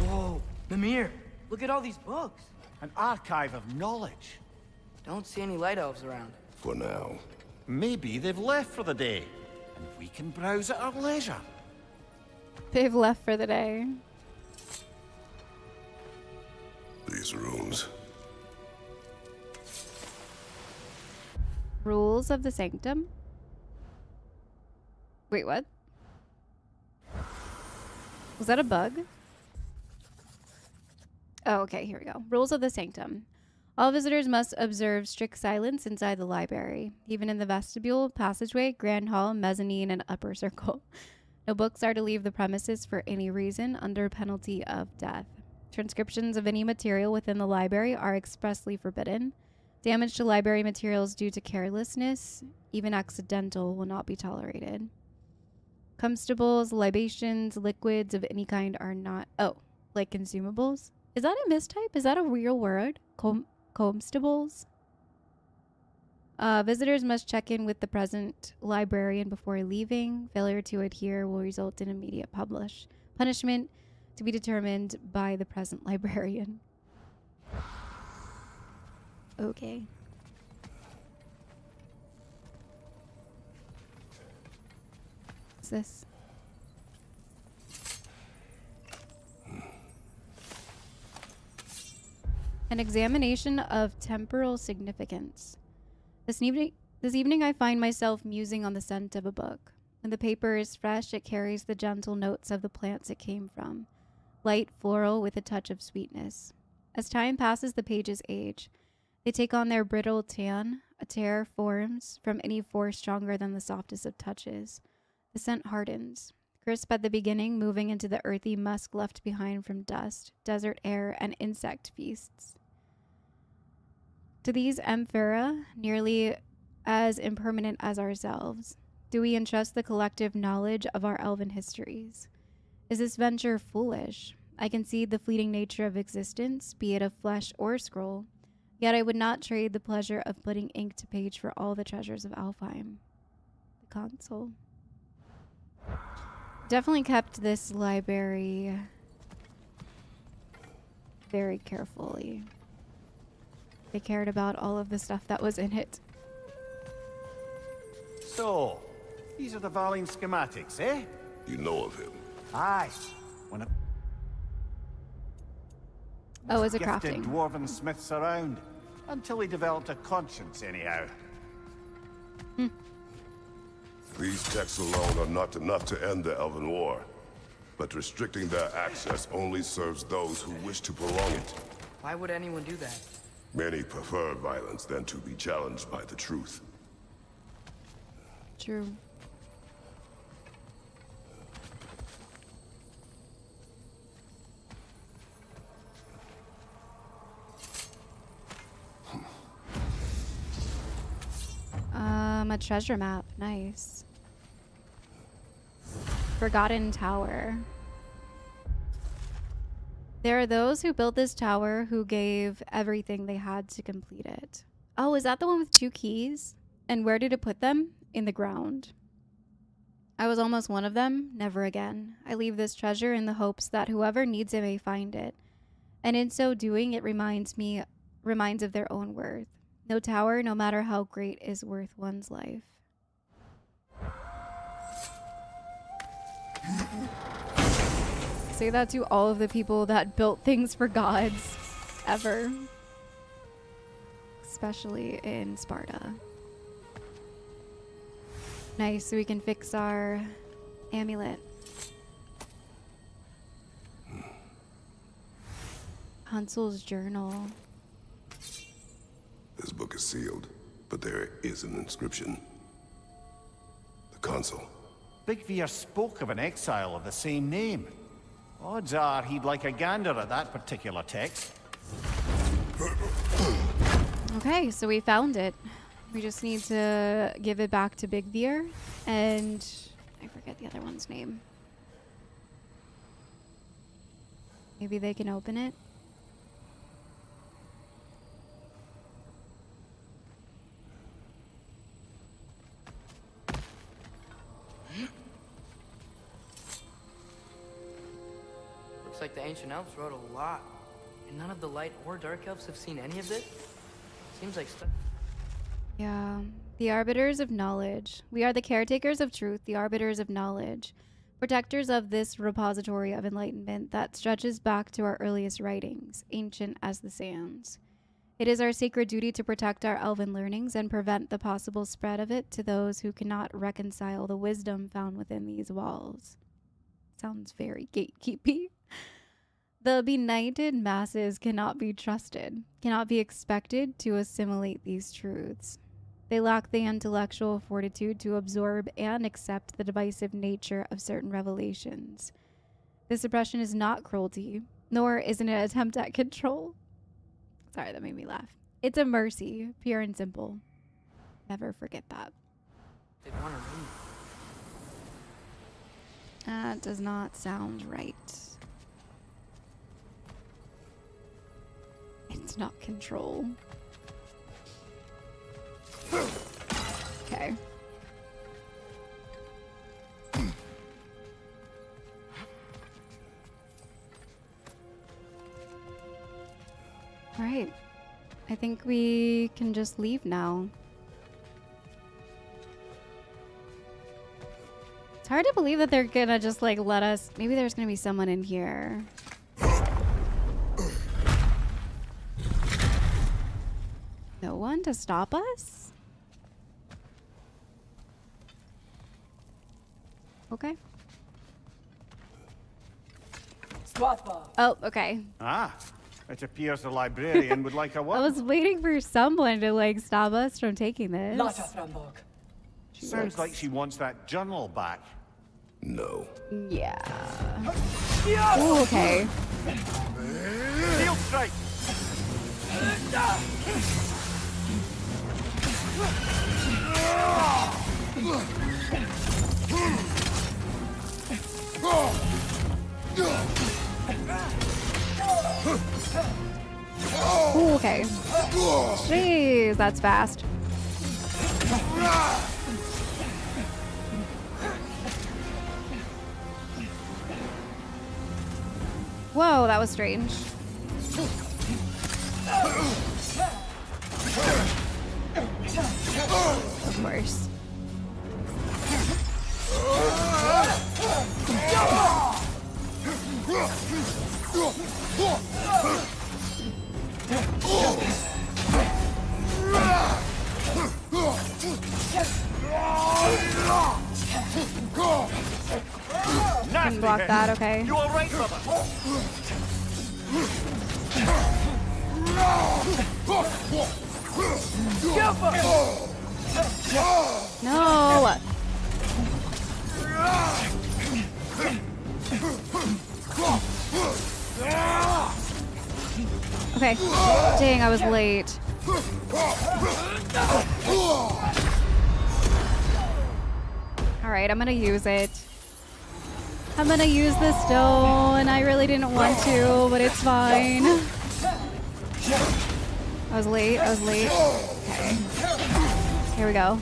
Whoa, Mimir, look at all these books. An archive of knowledge. Don't see any light elves around. For now. Maybe they've left for the day, and we can browse at our leisure. They've left for the day. These rooms. Rules of the Sanctum? Wait, what? Was that a bug? Oh, okay, here we go. Rules of the Sanctum. All visitors must observe strict silence inside the library, even in the vestibule, passageway, grand hall, mezzanine, and upper circle. No books are to leave the premises for any reason under penalty of death. Transcriptions of any material within the library are expressly forbidden. Damage to library materials due to carelessness, even accidental, will not be tolerated. Comestibles, libations, liquids of any kind are not... Oh, like consumables? Is that a mistype? Is that a real word? Comestibles? Visitors must check in with the present librarian before leaving. Failure to adhere will result in immediate punishment to be determined by the present librarian. Okay. What's this? An examination of temporal significance. This evening I find myself musing on the scent of a book. When the paper is fresh, it carries the gentle notes of the plants it came from. Light, floral, with a touch of sweetness. As time passes, the pages age. They take on their brittle tan. A tear forms from any force stronger than the softest of touches. The scent hardens. Crisp at the beginning, moving into the earthy musk left behind from dust, desert air, and insect feasts. To these amphora, nearly as impermanent as ourselves, do we entrust the collective knowledge of our elven histories? Is this venture foolish? I concede the fleeting nature of existence, be it of flesh or scroll, yet I would not trade the pleasure of putting ink to page for all the treasures of Alfheim. The console. Definitely kept this library very carefully. They cared about all of the stuff that was in it. So, these are the Valine schematics, eh? You know of him. Aye. One of Oh, is it gifted crafting? dwarven smiths around. Until he developed a conscience, anyhow. These texts alone are not enough to end the Elven War. But restricting their access only serves those who wish to prolong it. Why would anyone do that? Many prefer violence than to be challenged by the truth. True. A treasure map. Nice. Forgotten Tower. There are those who built this tower who gave everything they had to complete it. Oh, is that the one with 2 keys? And where did it put them? In the ground. I was almost one of them. Never again. I leave this treasure in the hopes that whoever needs it may find it. And in so doing, it reminds of their own worth. No tower, no matter how great, is worth one's life. Say that to all of the people that built things for gods ever. Especially in Sparta. Nice, so we can fix our amulet. Hansel's journal. This book is sealed, but there is an inscription. The consul. Big Veer spoke of an exile of the same name. Odds are he'd like a gander at that particular text. Okay, so we found it. We just need to give it back to Big Veer, and I forget the other one's name. Maybe they can open it. Looks like the ancient elves wrote a lot, and none of the light or dark elves have seen any of it. Seems like stuff. Yeah. The arbiters of knowledge. We are the caretakers of truth, the arbiters of knowledge, protectors of this repository of enlightenment that stretches back to our earliest writings, ancient as the sands. It is our sacred duty to protect our elven learnings and prevent the possible spread of it to those who cannot reconcile the wisdom found within these walls. Sounds very gatekeepy. The benighted masses cannot be trusted, cannot be expected to assimilate these truths. They lack the intellectual fortitude to absorb and accept the divisive nature of certain revelations. This suppression is not cruelty, nor is it an attempt at control. Sorry, that made me laugh. It's a mercy, pure and simple. Never forget that. They want to read. That does not sound right. It's not control. Okay. All right. I think we can just leave now. It's hard to believe that they're gonna just like let us. Maybe there's gonna be someone in here. No one to stop us? Okay. Oh, okay. Ah, it appears the librarian would like a I word. was waiting for someone to like stop us from taking this. Sounds like she wants that journal back. No. Yeah. Ooh, okay. Steel strike! Ooh, okay. Jeez, that's fast. Whoa, that was strange. Of course. Can block that, okay. You all right, brother? No! Okay. Dang, I was late. Alright, I'm gonna use it. I'm gonna use the stone. I really didn't want to, but it's fine. I was late. Okay. Here we go.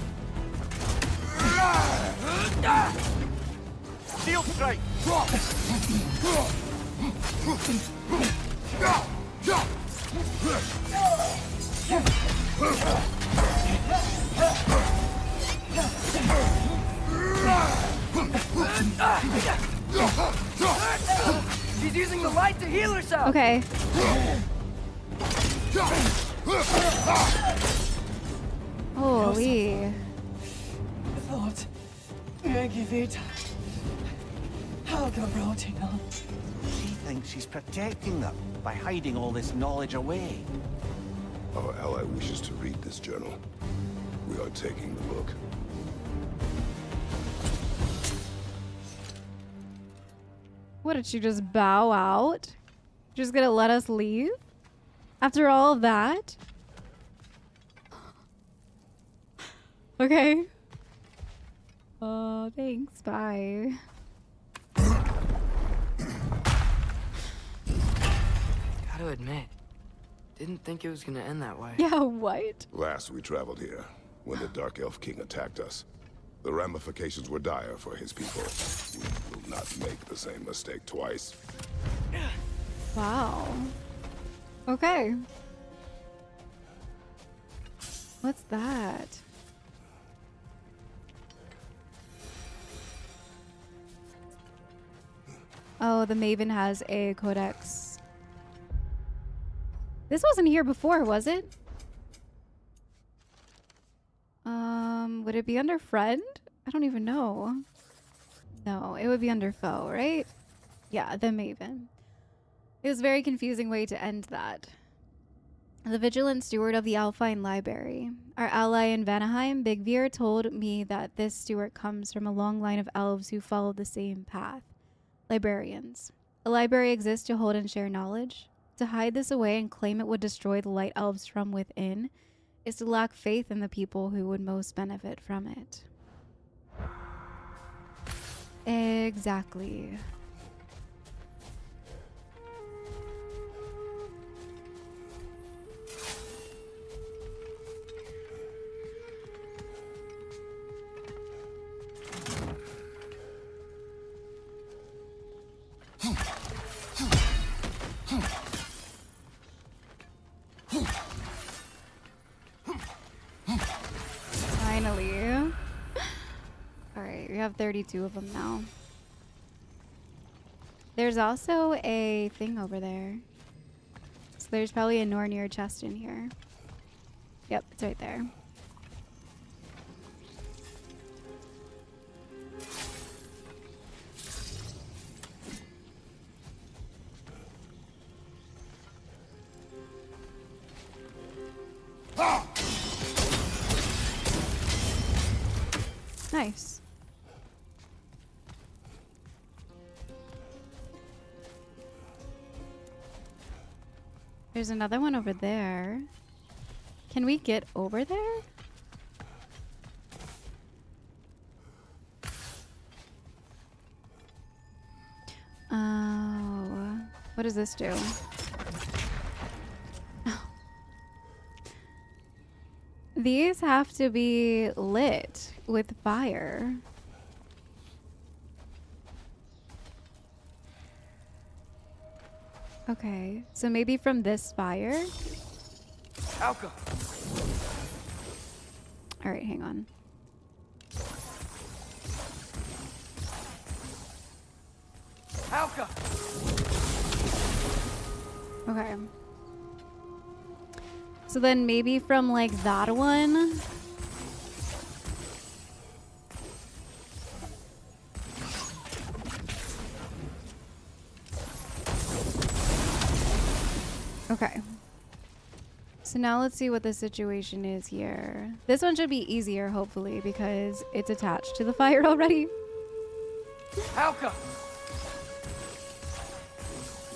Steel strike! She's using the light to heal herself. Okay. Holy. Thought. Megivita. Hafgufa. She thinks she's protecting them by hiding all this knowledge away. Our ally wishes to read this journal. We are taking the book. What, did she just bow out? Just gonna let us leave? After all of that? Okay. Oh, thanks. Bye. Gotta admit, didn't think it was gonna end that way. Yeah, what? Last we traveled here, when the Dark Elf King attacked us, the ramifications were dire for his people. We will not make the same mistake twice. Wow. Okay. What's that? Oh, the Maven has a codex. This wasn't here before, was it? Would it be under friend? I don't even know. No, it would be under foe, right? Yeah, the Maven. It was a very confusing way to end that. The vigilant steward of the Alfheim Library. Our ally in Vanaheim, Big Veer, told me that this steward comes from a long line of elves who followed the same path. Librarians. A library exists to hold and share knowledge. To hide this away and claim it would destroy the light elves from within is to lack faith in the people who would most benefit from it. Exactly. Finally. Alright, we have 32 of them now. There's also a thing over there. So there's probably a Nornir chest in here. Yep, it's right there. Nice. There's another one over there. Can we get over there? Oh. What does this do? These have to be lit with fire. Okay, so maybe from this fire? Alka! Alright, hang on. Alka! Okay. So then maybe from like that one? Okay. So now let's see what the situation is here. This one should be easier, hopefully, because it's attached to the fire already. Alka!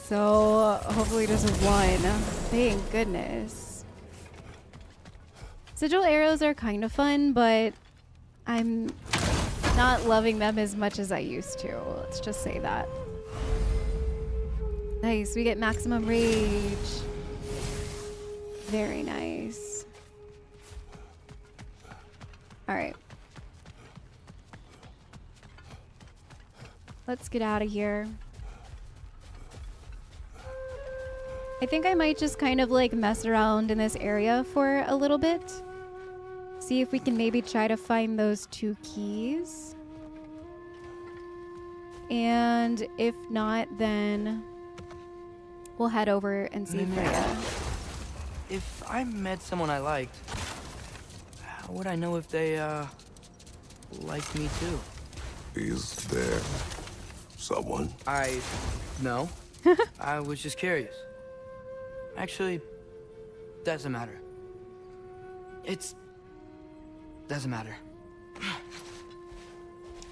So hopefully just one. Thank goodness. Sigil arrows are kind of fun, but I'm not loving them as much as I used to. Let's just say that. Nice, we get maximum rage. Very nice. All right. Let's get out of here. I think I might just kind of like mess around in this area for a little bit. See if we can maybe try to find those 2 keys. And if not, then we'll head over and see Freya. If I met someone I liked, how would I know if they, liked me too? Is there someone? No. I was just curious. Actually, doesn't matter. It's... doesn't matter.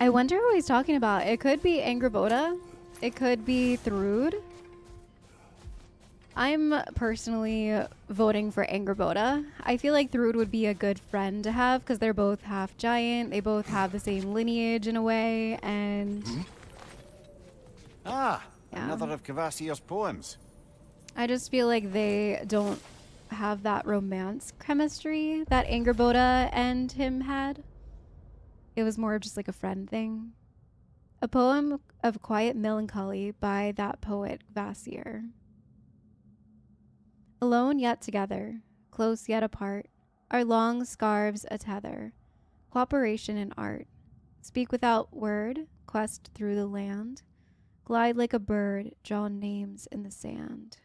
I wonder who he's talking about. It could be Angrboda. It could be Thrud. I'm personally voting for Angrboda. I feel like Thrud would be a good friend to have because they're both half giant. They both have the same lineage in a way, and Ah, Yeah. another of Kvasir's poems. I just feel like they don't have that romance chemistry that Angrboda and him had. It was more of just like a friend thing. A poem of quiet melancholy by that poet Kvasir. Alone yet together, close yet apart, our long scarves a tether, cooperation in art. Speak without word, quest through the land, glide like a bird, draw names in the sand.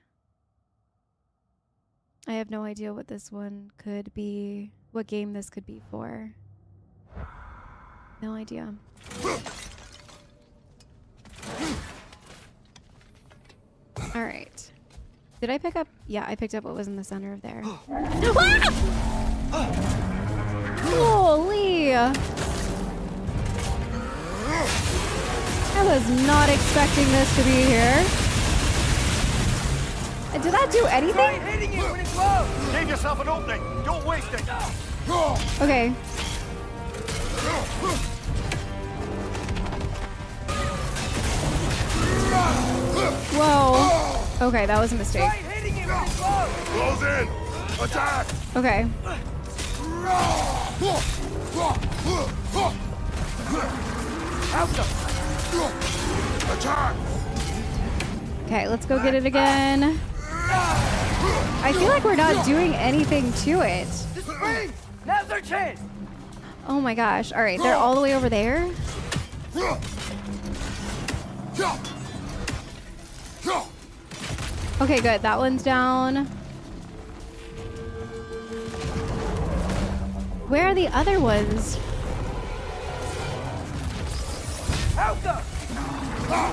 I have no idea what this one could be, what game this could be for. No idea. All right. Did I pick up? Yeah, I picked up what was in the center of there. Holy! I was not expecting this to be here. Did that do Try anything? hitting it when it's low! Give yourself an opening. Don't waste it. Okay. Whoa. Okay, that was a mistake. Try hitting it when it's low! Close in! Attack! Okay. Attack! Okay, let's go get it again. I feel like we're not doing anything to it. Just freeze! Now's our chance! Oh my gosh. All right, they're all the way over there. Okay, good. That one's down. Where are the other ones? Hafgufa!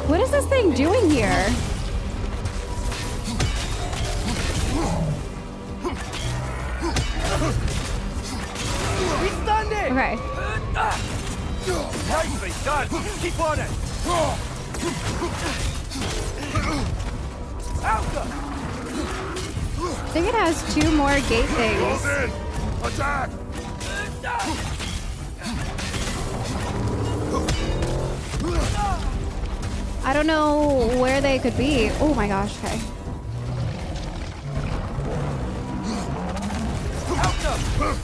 What is this thing doing here? We stunned it! Okay. Nicely done. Keep on it. Hafgufa! I think it has two more gate Close things. in! Attack! I don't know where they could be. Oh my gosh. Okay. Hafgufa!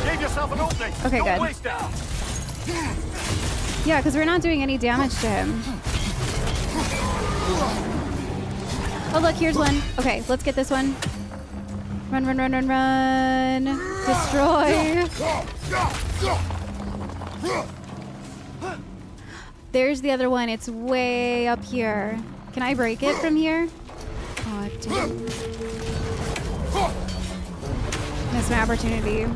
Give yourself an opening. Okay, Don't good. waste it. Yeah, because we're not doing any damage to him. Oh, look, here's one. Okay, let's get this one. Run, run, run, run, run. Destroy. There's the other one. It's way up here. Can I break it from here? Oh, damn. Missed my opportunity.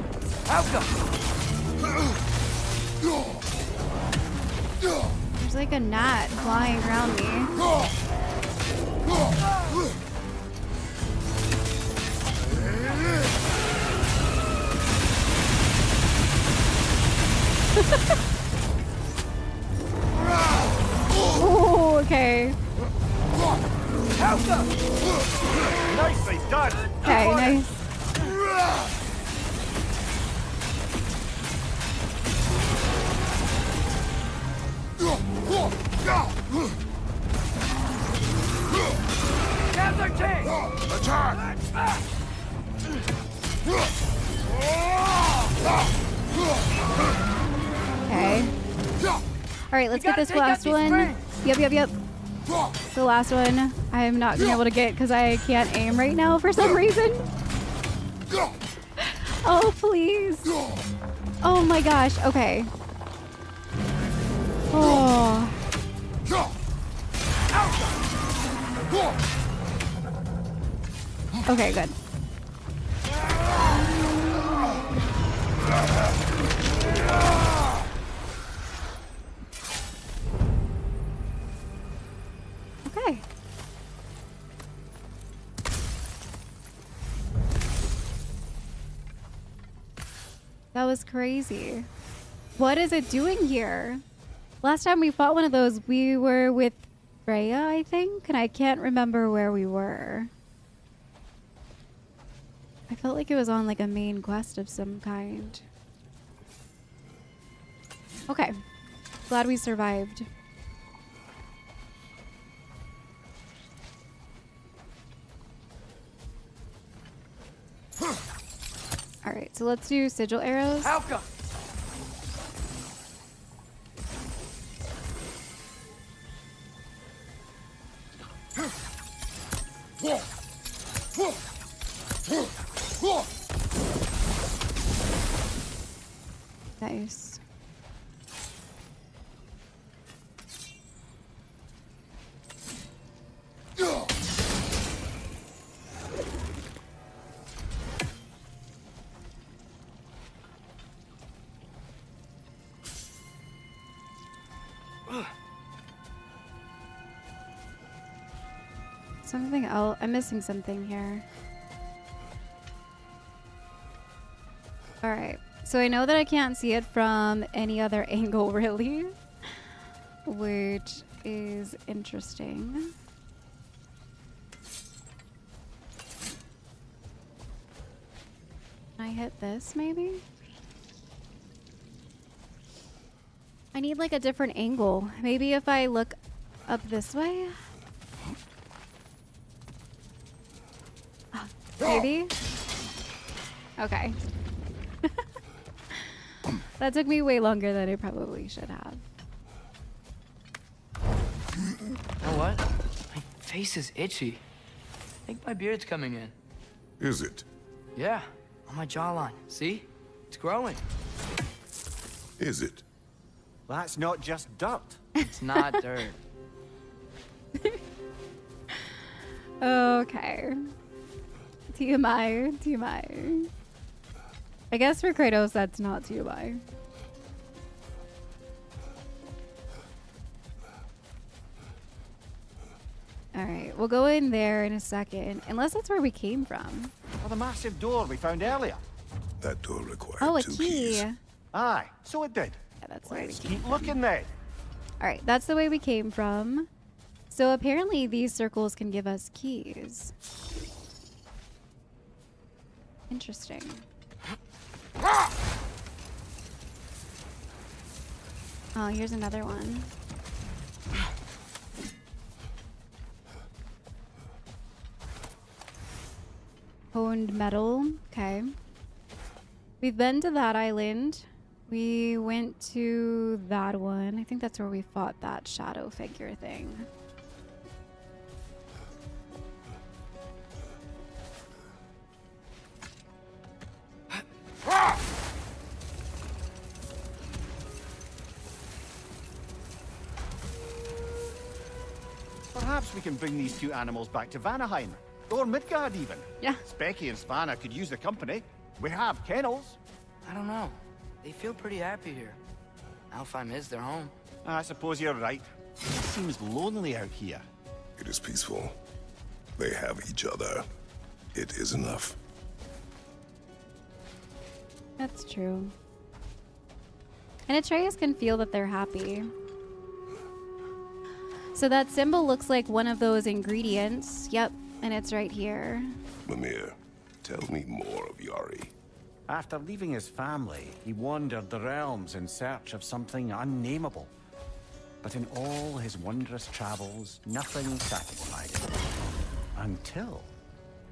Hafgufa! There's like a gnat flying around me. Oh, okay. Hafgufa! Nicely done. Okay, nice. Now's our chance! Attack! Okay. All right, let's get gotta this take out last these one. springs. Yep. The last one. I am not being able to get because I can't aim right now for some reason. Oh, please. Oh my gosh. Okay. Oh. Okay, good. That was crazy. What is it doing here? Last time we fought one of those, we were with Freya, I think, and I can't remember where we were. I felt like it was on like a main quest of some kind. Okay. Glad we survived. Alright, so let's do sigil arrows. Hafga! Nice. Something else. I'm missing something here. All right. So I know that I can't see it from any other angle, really, which is interesting. Can I hit this, maybe? I need like a different angle. Maybe if I look up this way? Maybe? Okay. That took me way longer than it probably should have. You know what? My face is itchy. I think my beard's coming in. Is it? Yeah, on my jawline. See? It's growing. Is it? That's not just dirt. It's not dirt. Okay. TMI, TMI. I guess for Kratos, that's not TMI. Alright, we'll go in there in a second. Unless that's where we came from. Or the massive door we found earlier. That door required Oh, a 2 key. keys. Aye, so it did. Yeah, that's the way we Let's came keep from. looking then. Alright, that's the way we came from. So apparently these circles can give us keys. Interesting. Oh, here's another one. Honed metal. Okay. We've been to that island. We went to that one. I think that's where we fought that shadow figure thing. Perhaps we can bring these two animals back to Vanaheim. Or Midgard even. Yeah. Specky and Spanna could use the company. We have kennels. I don't know. They feel pretty happy here. Alfheim is their home. I suppose you're right. It seems lonely out here. It is peaceful. They have each other. It is enough. That's true. And Atreus can feel that they're happy. So that symbol looks like one of those ingredients. Yep, and it's right here. Mimir, tell me more of Yari. After leaving his family, he wandered the realms in search of something unnameable. But in all his wondrous travels, nothing satisfied him. Until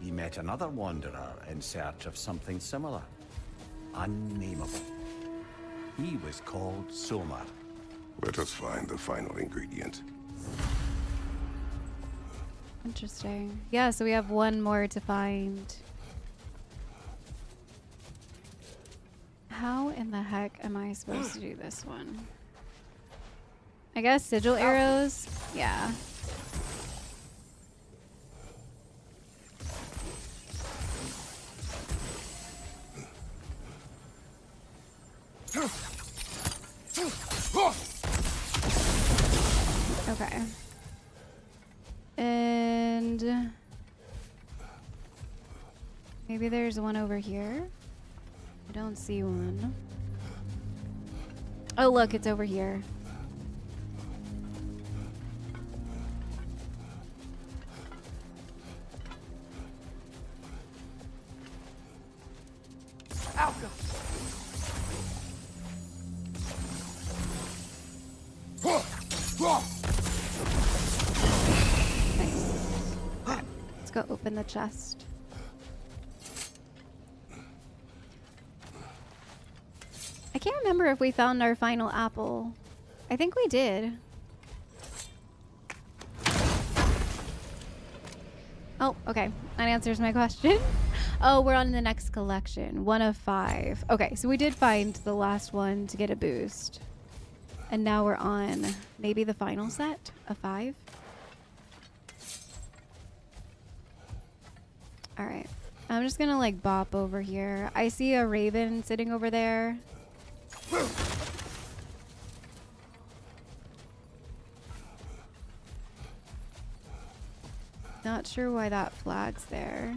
he met another wanderer in search of something similar. Unnameable. He was called Somar. Let us find the final ingredient. Interesting. Yeah, so we have one more to find. How in the heck am I supposed to do this one? I guess sigil arrows? Yeah. Okay. And maybe there's one over here. I don't don't see one. Oh, look, it's over here. Alka! Nice. Let's go open the chest. I can't remember if we found our final apple. I think we did. Oh, okay. That answers my question. Oh, we're on the next collection. 1 of 5. Okay, so we did find the last one to get a boost. And now we're on maybe the final set of 5. Alright. I'm just gonna like bop over here. I see a raven sitting over there. Not sure why that flag's there.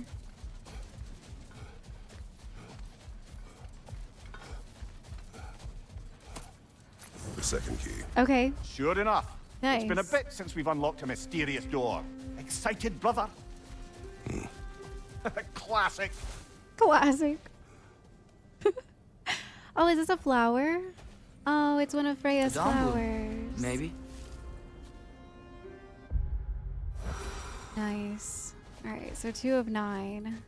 The second key. Okay. Sure enough. Nice. It's been a bit since we've unlocked a mysterious door. Excited, brother? Classic. Classic. Oh, is this a flower? Oh, it's one of Freya's Dawn bloom, flowers. Maybe. Nice. Alright, so 2 of 9.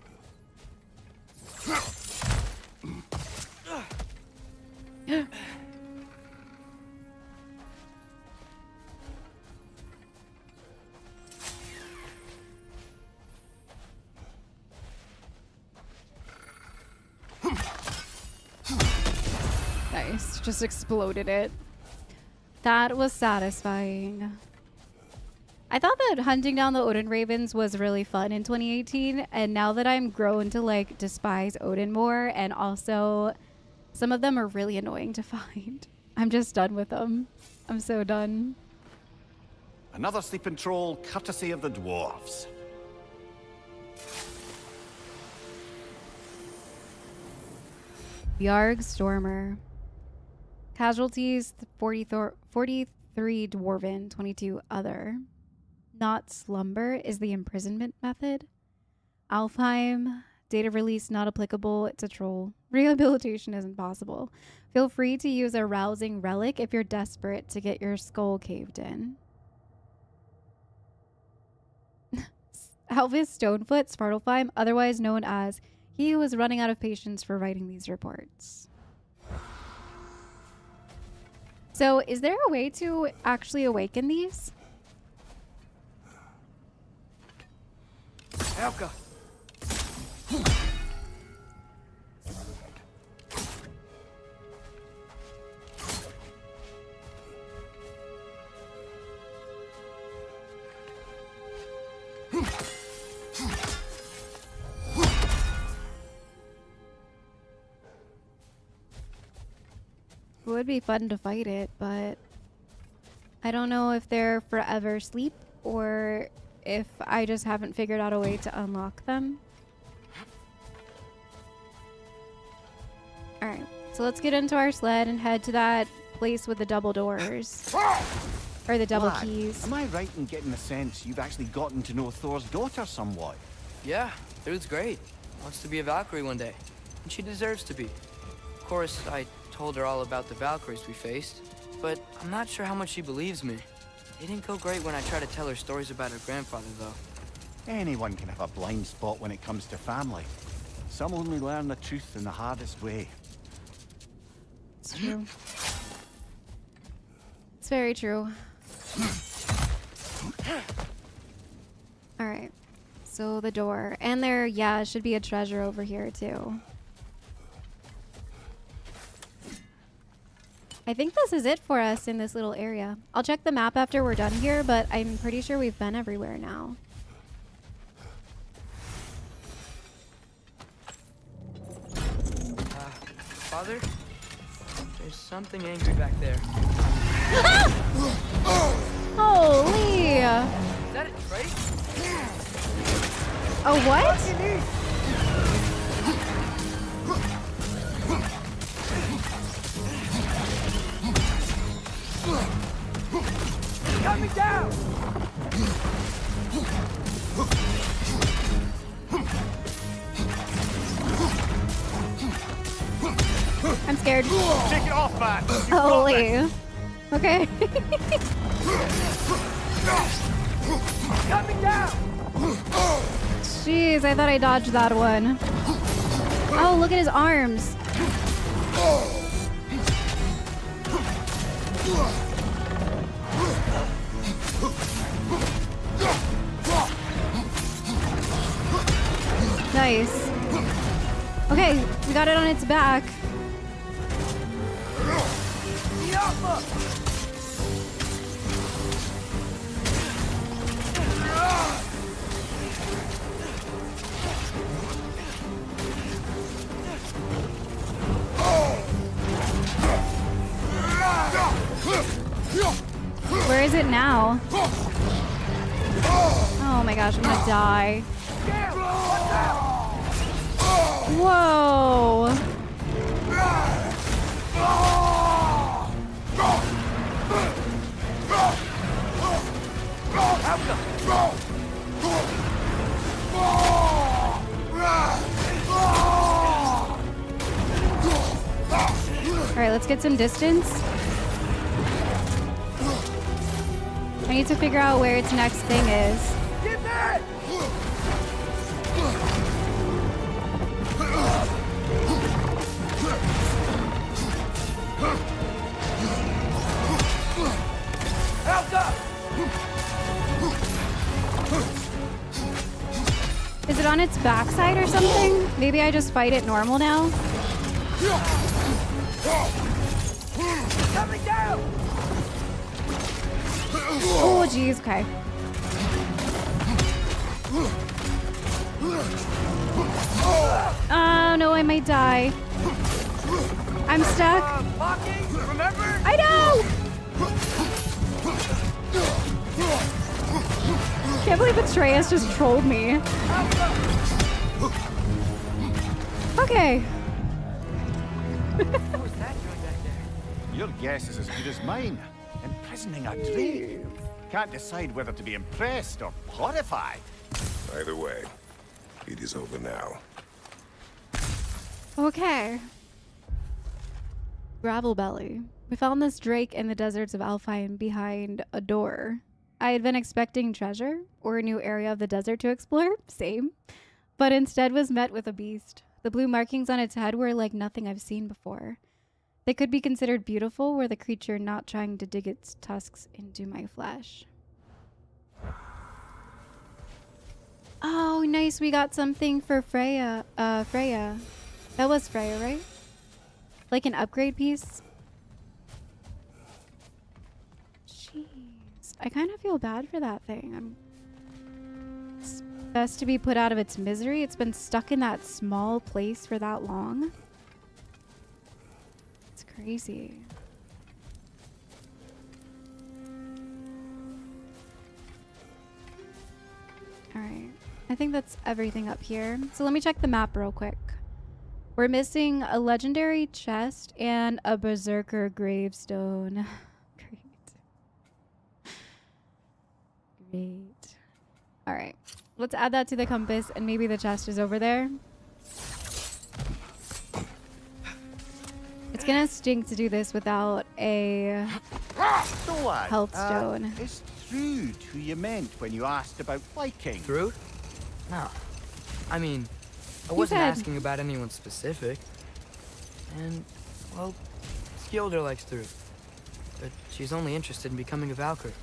Nice, just exploded it. That was satisfying. I thought that hunting down the Odin Ravens was really fun in 2018, and now that I'm grown to like despise Odin more, and also some of them are really annoying to find. I'm just done with them. I'm so done. Another sleeping troll, courtesy of the dwarves. Yarg Stormer. Casualties 43 Dwarven, 22 Other. Not Slumber is the imprisonment method. Alfheim. Date of release not applicable. It's a troll. Rehabilitation isn't possible. Feel free to use a rousing relic if you're desperate to get your skull caved in. Alvis Stonefoot, Svartalfheim, otherwise known as he who was running out of patience for writing these reports. So, is there a way to actually awaken these? Alka! It would be fun to fight it, but I don't know if they're forever asleep or if I just haven't figured out a way to unlock them. Alright, so let's get into our sled and head to that place with the double doors. Or the double Lad, keys. Am I right in getting the sense you've actually gotten to know Thor's daughter somewhat? Yeah, dude's great. Wants to be a Valkyrie one day. And she deserves to be. Of course, I told her all about the Valkyries we faced, but I'm not sure how much she believes me. It didn't go great when I tried to tell her stories about her grandfather, though. Anyone can have a blind spot when it comes to family. Some only learn the truth in the hardest way. It's true. It's very true. Alright. So the door. And there, yeah, should be a treasure over here, too. I think this is it for us in this little area. I'll check the map after we're done here, but I'm pretty sure we've been everywhere now. Father? There's something angry back there. Holy! Is that it, right? Oh, what? I'm scared. Take it off, man. Holy. Okay. Cut me down! Jeez, I thought I dodged that one. Oh, look at his arms. Nice. Okay, we got it on its back. Where is it now? Oh my gosh, I'm gonna die. Whoa! Alright, let's get some distance. I need to figure out where its next thing is. Get back! Hafgufa! Is it on its backside or something? Maybe I just fight it normal now? Coming down! Oh, geez, okay. Oh, no, I might die. I'm stuck. Blocking, remember? I know! Can't believe Atreus just trolled me. Okay. What was that doing back there? Your guess is as good as mine. Imprisoning a grave. Can't decide whether to be impressed or horrified. Either way, it is over now. Okay. Gravel Belly. We found this drake in the deserts of Alfheim behind a door. I had been expecting treasure or a new area of the desert to explore, same, but instead was met with a beast. The blue markings on its head were like nothing I've seen before. They could be considered beautiful were the creature not trying to dig its tusks into my flesh. Oh, nice. We got something for Freya. Freya. That was Freya, right? Like an upgrade piece? Jeez. I kind of feel bad for that thing. It's best to be put out of its misery. It's been stuck in that small place for that long. It's crazy. Alright. I think that's everything up here. So let me check the map real quick. We're missing a legendary chest and a Berserker gravestone. Great. Alright. Let's add that to the compass and maybe the chest is over there. It's gonna stink to do this without a So lad, health stone. Is Thrud who you meant when you asked about Viking? Through? No. I mean, I wasn't said- asking about anyone specific. And, well, Skilder likes Through. But she's only interested in becoming a Valkyrie.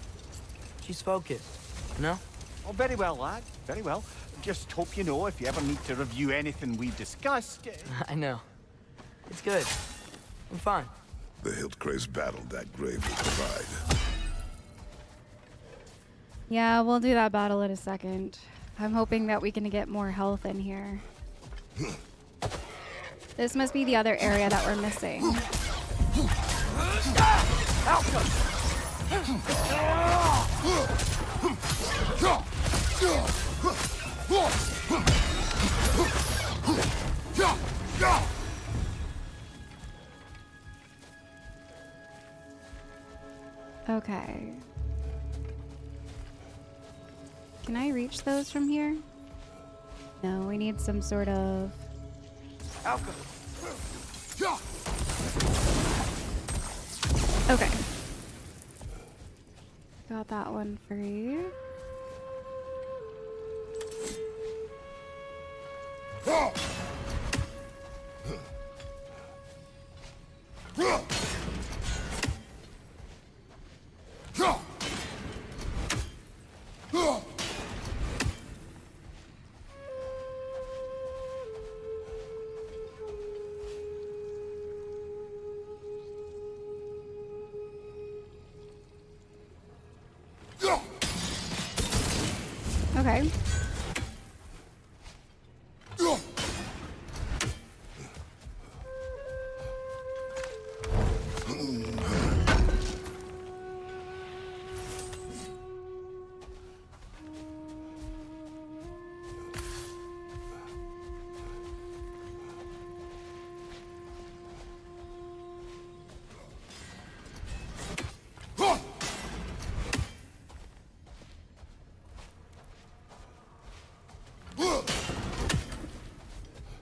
She's focused, you know? Oh, very well, lad. Very well. Just hope you know if you ever need to review anything we've discussed. I know. It's good. I'm fine. The Hildcraves battled that grave will provide. Yeah, we'll do that battle in a second. I'm hoping that we can get more health in here. This must be the other area that we're missing. Okay. Can I reach those from here? No, we need some sort of... Okay. Got that one free. Okay.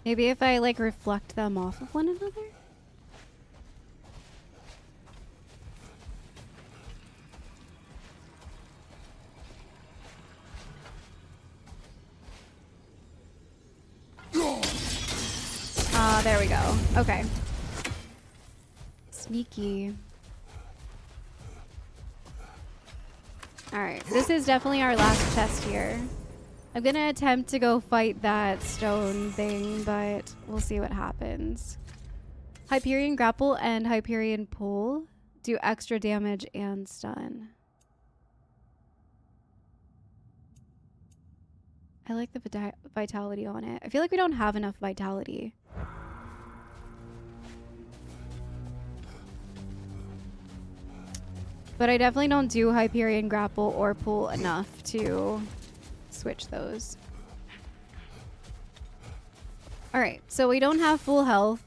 Maybe if I like reflect them off of one another? Ah, there we go. Okay. Sneaky. Alright, this is definitely our last chest here. I'm gonna attempt to go fight that stone thing, but we'll see what happens. Hyperion Grapple and Hyperion Pull do extra damage and stun. I like the vitality on it. I feel like we don't have enough vitality. But I definitely don't do Hyperion Grapple or Pull enough to switch those. Alright, so we don't have full health.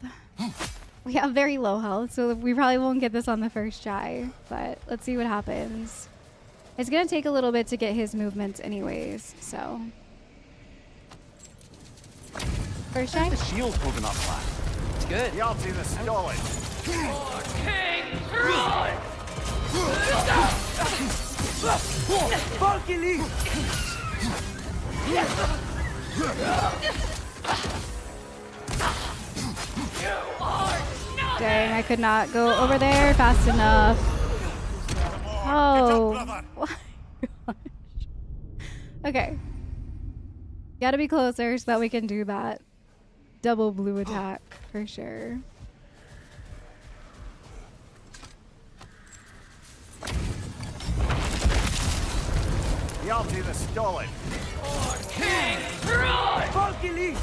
We have very low health, so we probably won't get this on the first try. But let's see what happens. It's gonna take a little bit to get his movements anyways, so. First try? The shield holding up flat. It's good. Hjarta the Sköll. King, run! Funky leaf! Dang, I could not go over there fast enough. Oh. Oh my gosh. Okay. Gotta be closer so that we can do that double blue attack for sure. Hjarta the Sköll. King, run! Funky leaf!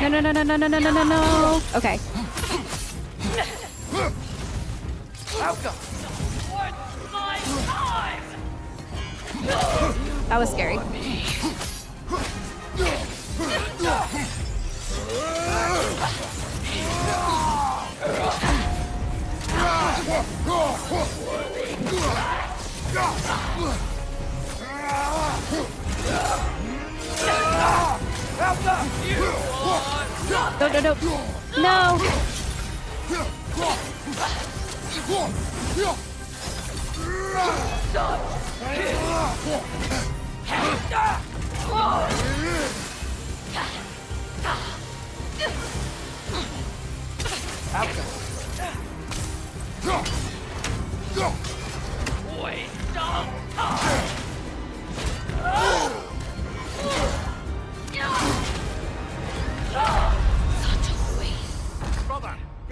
No, no, no, no, no, no, no, no, no, no. Okay. That was scary. No, no, no. No.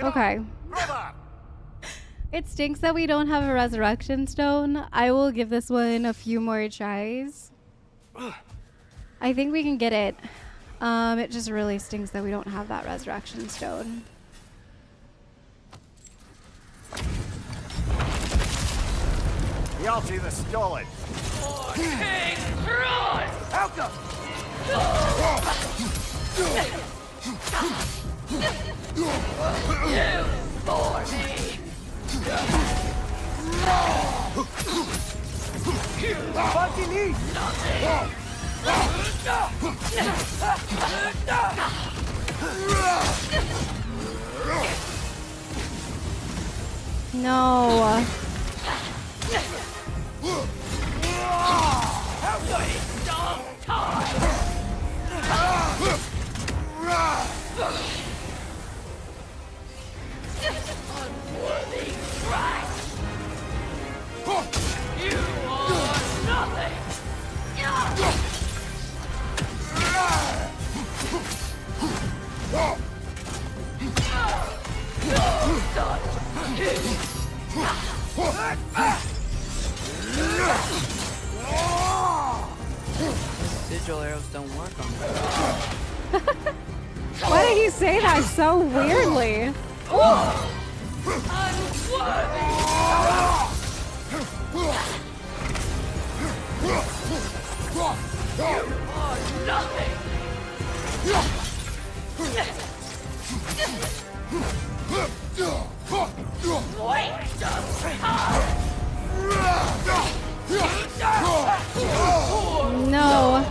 Okay. It stinks that we don't have a resurrection stone. I will give this one a few more tries. I think we can get it. It just really stinks that we don't have that resurrection stone. Hjarta the Sköll. King, run! Hafgufa! You for me! No. Sigil arrows don't work on me. Why did he say that so weirdly? No.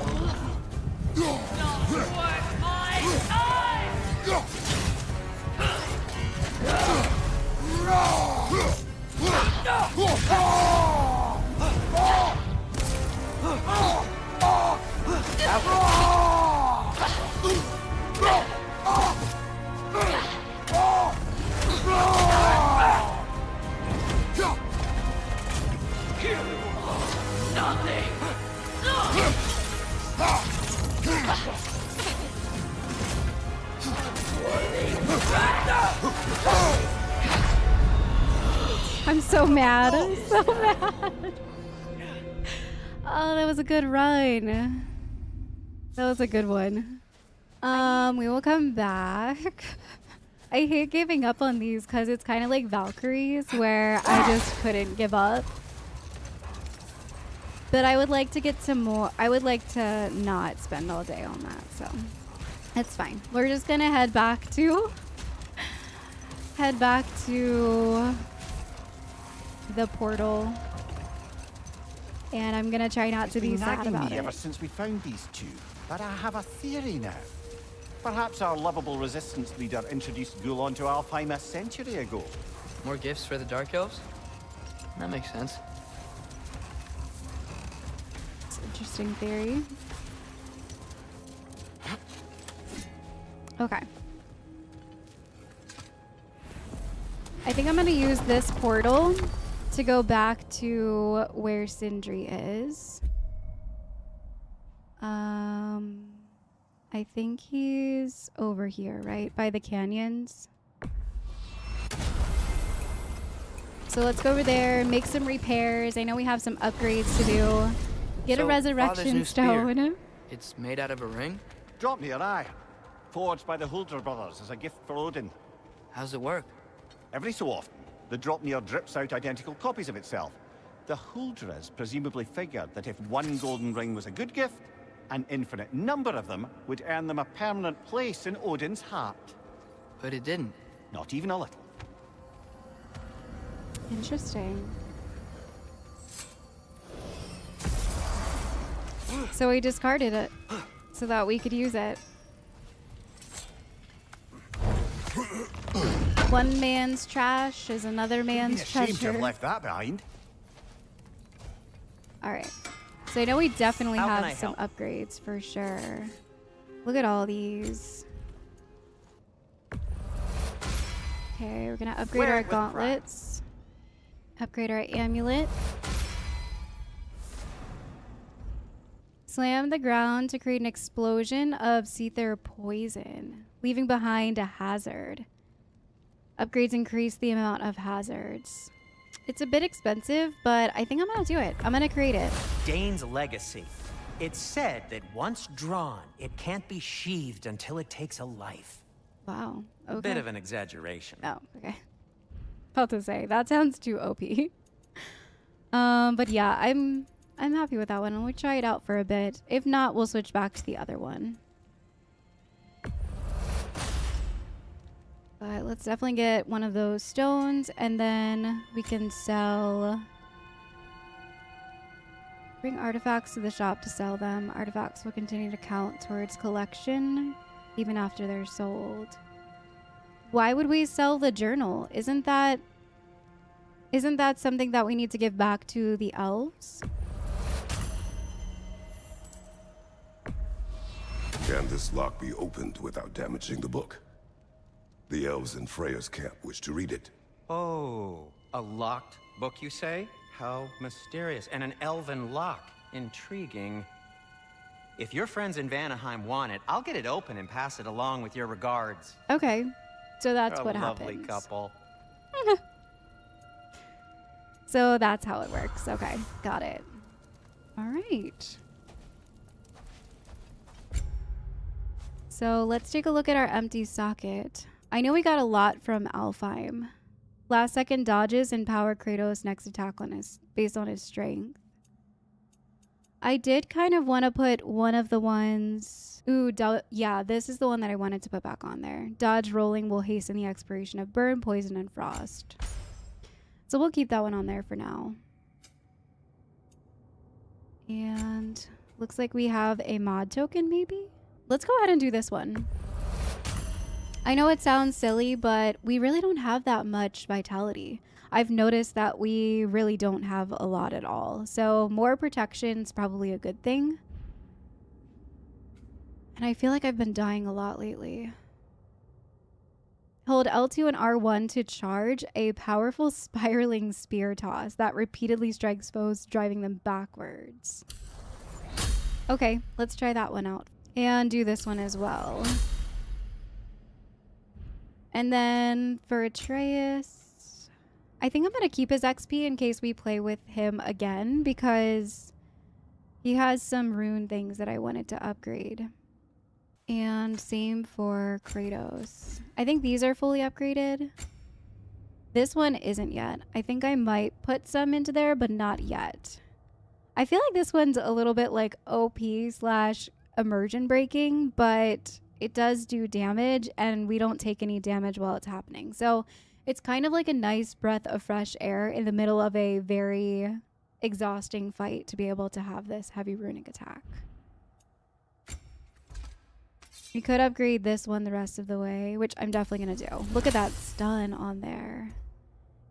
I'm so mad. I'm so mad. Oh, that was a good run. That was a good one. We will come back. I hate giving up on these because it's kind of like Valkyries where I just couldn't give up. But I would like to get some more. I would like to not spend all day on that, so it's fine. We're just gonna head back to the portal, and I'm gonna try not to be sad about it. Ever since we found these two, but I have a theory now. Perhaps our lovable resistance leader introduced Ghoul onto Alfheim a century ago. More gifts for the Dark Elves? That makes sense. It's an interesting theory. Okay. I think I'm gonna use this portal to go back to where Sindri is. I think he's over here, right? By the canyons. So let's go over there, make some repairs. I know we have some upgrades to do. Get a resurrection stone. It's made out of a ring? Drop near eye. Forged by the Huldra brothers as a gift for Odin. How's it work? Every so often, the Dropnir drips out identical copies of itself. The Huldras presumably figured that if one golden ring was a good gift, an infinite number of them would earn them a permanent place in Odin's heart. But it didn't. Not even a little. Interesting. So we discarded it so that we could use it. One man's trash is another man's treasure. Shame to have left that behind. All right. So I know we definitely have some upgrades for sure. Look at all these. Okay, we're gonna upgrade our gauntlets. Upgrade our amulet. Slam the ground to create an explosion of Seether poison, leaving behind a hazard. Upgrades increase the amount of hazards. It's a bit expensive, but I think I'm gonna do it. I'm gonna create it. Dane's legacy. It's said that once drawn, it can't be sheathed until it takes a life. Wow. Okay. A bit of an exaggeration. Oh, okay. About to say that sounds too OP. But yeah, I'm happy with that one, and we'll try it out for a bit. If not, we'll switch back to the other one. But let's definitely get one of those stones, and then we can sell Bring artifacts to the shop to sell them. Artifacts will continue to count towards collection even after they're sold. Why would we sell the journal? Isn't that something that we need to give back to the elves? Can this lock be opened without damaging the book? The elves in Freya's camp wish to read it. Oh, a locked book, you say? How mysterious. And an elven lock. Intriguing. If your friends in Vanaheim want it, I'll get it open and pass it along with your regards. Okay. So that's They're what a happens. lovely couple. So that's how it works. Okay. Got it. All right. So let's take a look at our empty socket. I know we got a lot from Alfheim. Last second dodges empower Kratos' next attack on his based on his strength. I did kind of want to put one of the ones. Yeah, this is the one that I wanted to put back on there. Dodge rolling will hasten the expiration of burn, poison, and frost. So we'll keep that one on there for now. And looks like we have a mod token maybe? Let's go ahead and do this one. I know it sounds silly, but we really don't have that much vitality. I've noticed that we really don't have a lot at all. So more protection's probably a good thing. And I feel like I've been dying a lot lately. Hold L2 and R1 to charge a powerful spiraling spear toss that repeatedly strikes foes, driving them backwards. Okay, let's try that one out. And do this one as well. And then for Atreus, I think I'm going to keep his XP in case we play with him again because he has some rune things that I wanted to upgrade. And same for Kratos. I think these are fully upgraded. This one isn't yet. I think I might put some into there, but not yet. I feel like this one's a little bit like OP / immersion breaking, but it does do damage and we don't take any damage while it's happening. So it's kind of like a nice breath of fresh air in the middle of a very exhausting fight to be able to have this heavy runic attack. We could upgrade this one the rest of the way, which I'm definitely going to do. Look at that stun on there.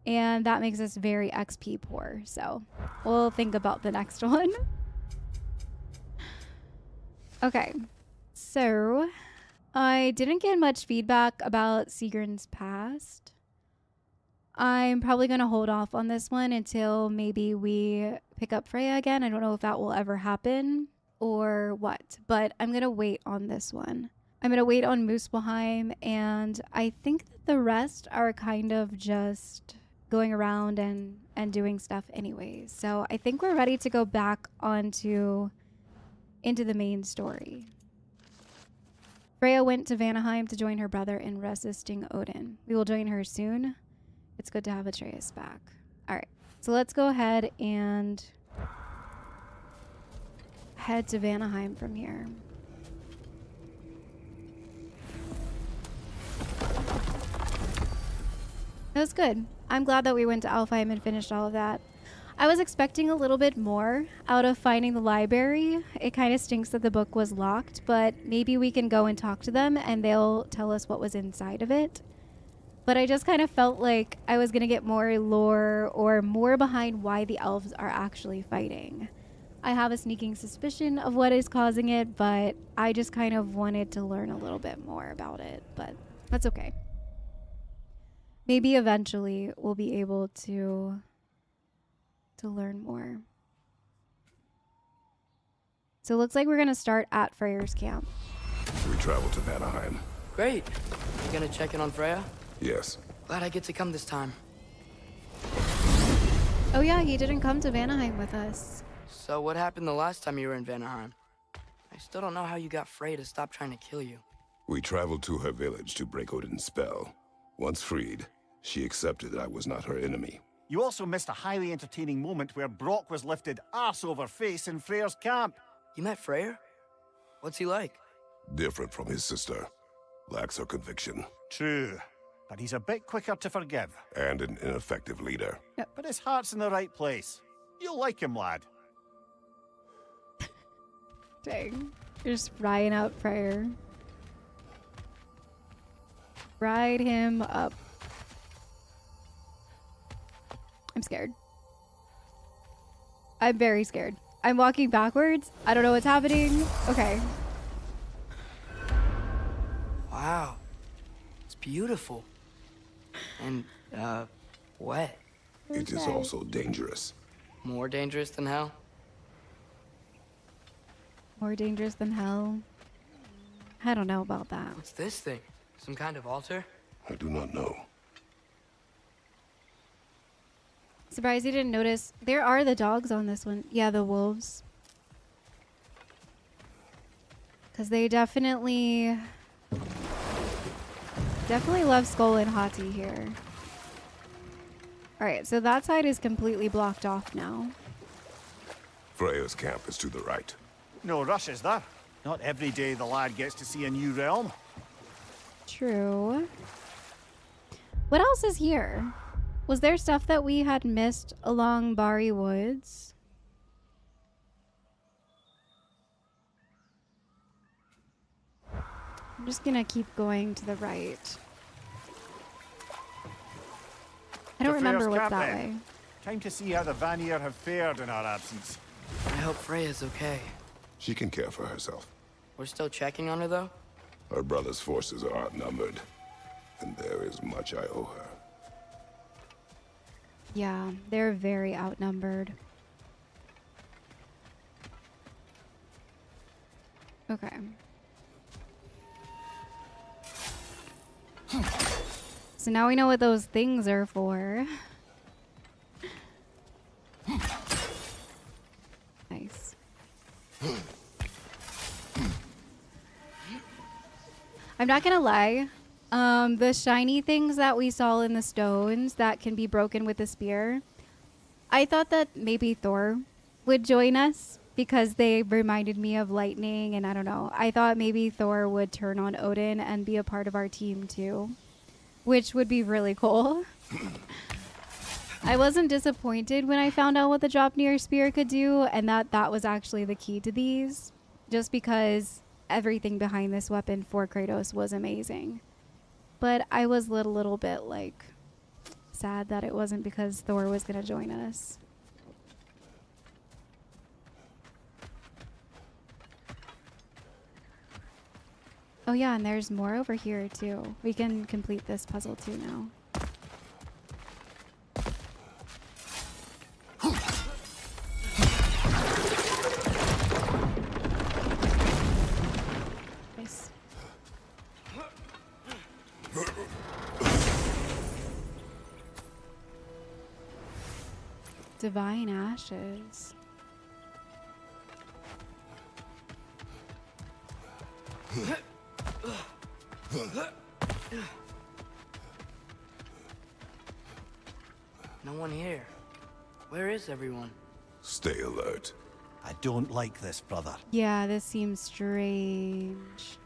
And that makes us very XP poor. So we'll think about the next one. Okay. So I didn't get much feedback about Sigrun's past. I'm probably going to hold off on this one until maybe we pick up Freya again. I don't know if that will ever happen or what, but I'm going to wait on this one. I'm going to wait on Muspelheim, and I think that the rest are kind of just going around and doing stuff anyways. So I think we're ready to go back into the main story. Freya went to Vanaheim to join her brother in resisting Odin. We will join her soon. It's good to have Atreus back. All right, so let's go ahead and head to Vanaheim from here. That was good. I'm glad that we went to Alfheim and finished all of that. I was expecting a little bit more out of finding the library. It kind of stinks that the book was locked, but maybe we can go and talk to them and they'll tell us what was inside of it. But I just kind of felt like I was going to get more lore or more behind why the elves are actually fighting. I have a sneaking suspicion of what is causing it, but I just kind of wanted to learn a little bit more about it, but that's okay. Maybe eventually we'll be able to learn more. So it looks like we're going to start at Freyr's camp. We travel to Vanaheim. Great. You gonna check in on Freya? Yes. Glad I get to come this time. Oh yeah, he didn't come to Vanaheim with us. So what happened the last time you were in Vanaheim? I still don't know how you got Freya to stop trying to kill you. We traveled to her village to break Odin's spell. Once freed, she accepted that I was not her enemy. You also missed a highly entertaining moment where Brock was lifted arse over face in Freyr's camp. You met Freyr? What's he like? Different from his sister. Lacks her conviction. True, but he's a bit quicker to forgive. And an ineffective leader. But his heart's in the right place. You'll like him, lad. Dang. You're just frying out Freyr. Ride him up. I'm scared. I'm very scared. I'm walking backwards. I don't know what's happening. Okay. Wow. It's beautiful. And, wet. It is also dangerous. More dangerous than hell? More dangerous than hell. I don't know about that. What's this thing? Some kind of altar? I do not know. Surprised you didn't notice. There are the dogs on this one. Yeah, the wolves. Because they definitely love Sköll and Hati here. Alright, so that side is completely blocked off now. Freya's camp is to the right. No rush, is there? Not every day the lad gets to see a new realm. True. What else is here? Was there stuff that we had missed along Bari Woods? I'm just gonna keep going to the right. I don't remember what's that way. Time to see how the Vanir have fared in our absence. I hope Freya's okay. She can care for herself. We're still checking on her, though? Her brother's forces are outnumbered, and there is much I owe her. Yeah, they're very outnumbered. Okay. So now we know what those things are for. Nice. I'm not gonna lie. The shiny things that we saw in the stones that can be broken with a spear, I thought that maybe Thor would join us because they reminded me of lightning, and I don't know. I thought maybe Thor would turn on Odin and be a part of our team too, which would be really cool. I wasn't disappointed when I found out what the Dropnir spear could do, and that was actually the key to these, just because everything behind this weapon for Kratos was amazing. But I was a little bit like sad that it wasn't because Thor was going to join us. Oh yeah, and there's more over here too. We can complete this puzzle too now. Nice. Divine ashes. No one here. Where is everyone? Stay alert. I don't like this, brother. Yeah, this seems strange.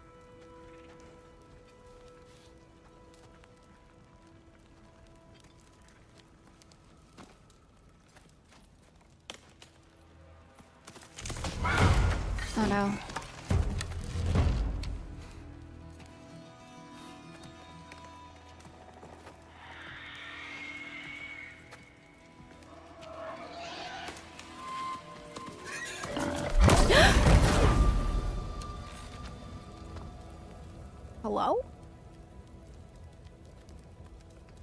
Oh no. Hello?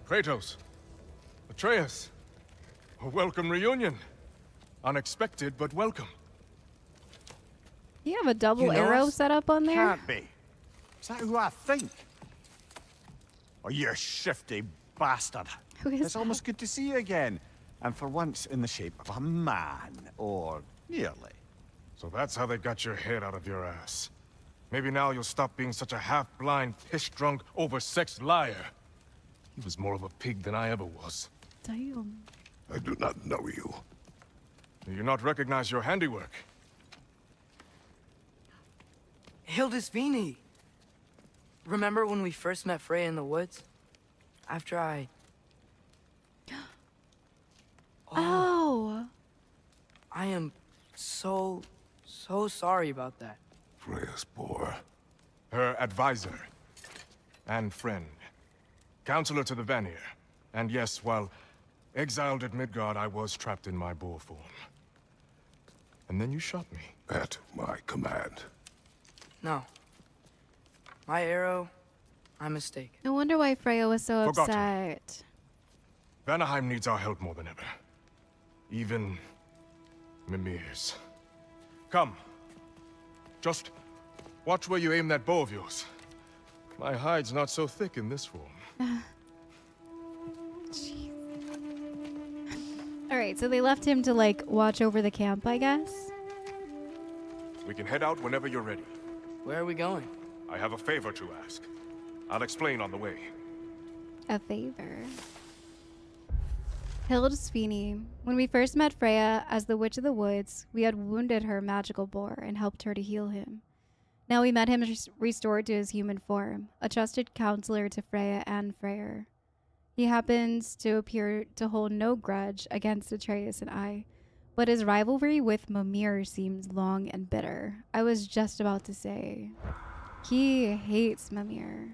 Kratos, Atreus, a welcome reunion. Unexpected, but welcome. You have a double You know arrow us? set up on there? Can't be. Is that who I think? Oh, you shifty bastard. Who is It's that? almost good to see you again. And for once in the shape of a man, or nearly. So that's how they got your head out of your ass. Maybe now you'll stop being such a half-blind, piss-drunk, oversexed liar. He was more of a pig than I ever was. Damn. I do not know you. Do you not recognize your handiwork? Hildisvini! Remember when we first met Freya in the woods? After I... Oh. I am so So sorry about that. Freya's poor. Her advisor and friend. Counselor to the Vanir. And yes, while exiled at Midgard, I was trapped in my boar form. And then you shot me. At my command. No. My arrow, my mistake. No wonder why Freya was so Forgotten. upset. Vanaheim needs our help more than ever. Even Mimir's. Come. Just watch where you aim that bow of yours. My hide's not so thick in this form. Alright, so they left him to, like, watch over the camp, I guess? We can head out whenever you're ready. Where are we going? I have a favor to ask. I'll explain on the way. A favor. Hildesvini. When we first met Freya as the Witch of the Woods, we had wounded her magical boar and helped her to heal him. Now we met him restored to his human form, a trusted counselor to Freya and Freyr. He happens to appear to hold no grudge against Atreus and I, but his rivalry with Mimir seems long and bitter. I was just about to say, he hates Mimir.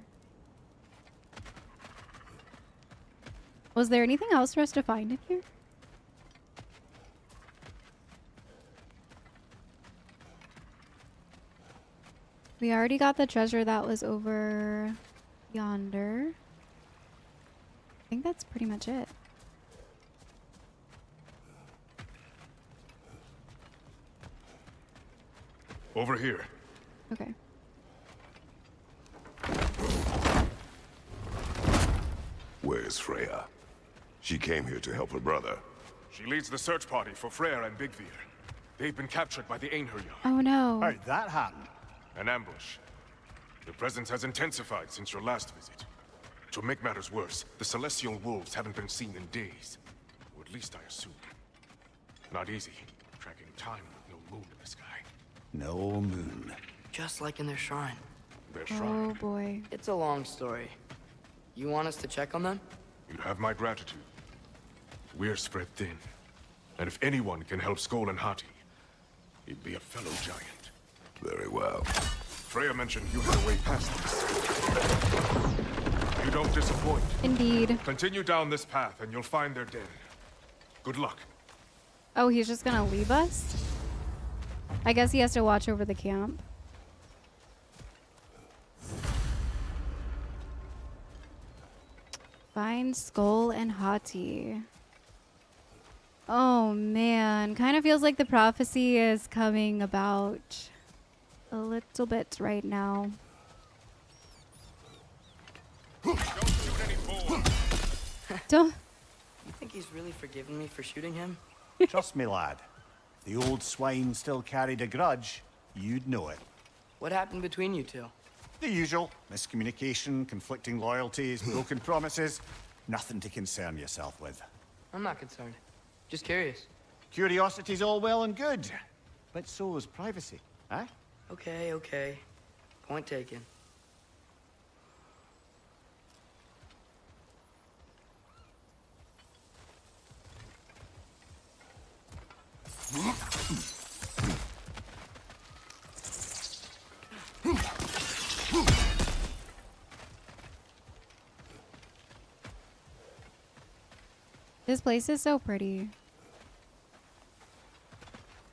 Was there anything else for us to find in here? We already got the treasure that was over yonder. I think that's pretty much it. Over here. Okay. Where's Freya? She came here to help her brother. She leads the search party for Freyr and Bigvir. They've been captured by the Einherjar. Oh no. How'd that happen? An ambush. The presence has intensified since your last visit. To make matters worse, the celestial wolves haven't been seen in days. Or at least I assume. Not easy, tracking time with no moon in the sky. No moon. Just like in their shrine. Their Oh shrine. boy. It's a long story. You want us to check on them? You have my gratitude. We're spread thin. And if anyone can help Sköll and Hati, he'd be a fellow giant. Very well. Freya mentioned you had a way past this. You don't disappoint. Indeed. Continue down this path and you'll find their den. Good luck. Oh, he's just gonna leave us? I guess he has to watch over the camp. Find Sköll and Hati. Oh man, kind of feels like the prophecy is coming about a little bit right now. Don't. You think he's really forgiven me for shooting him? Trust me, lad. If the old swine still carried a grudge, you'd know it. What happened between you two? The usual. Miscommunication, conflicting loyalties, broken promises. Nothing to concern yourself with. I'm not concerned. Just curious. Curiosity's all well and good. But so is privacy, eh? Okay, okay. Point taken. This place is so pretty.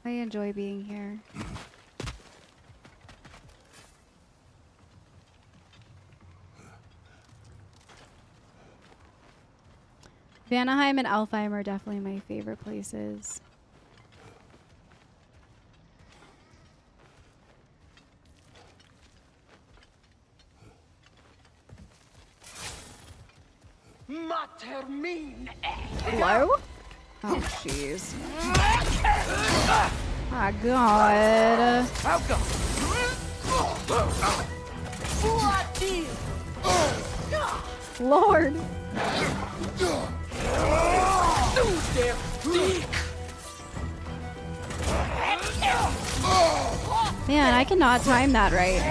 I enjoy being here. Vanaheim and Alfheim are definitely my favorite places. Hello? Oh, jeez. My God. Lord. Man, I cannot time that right.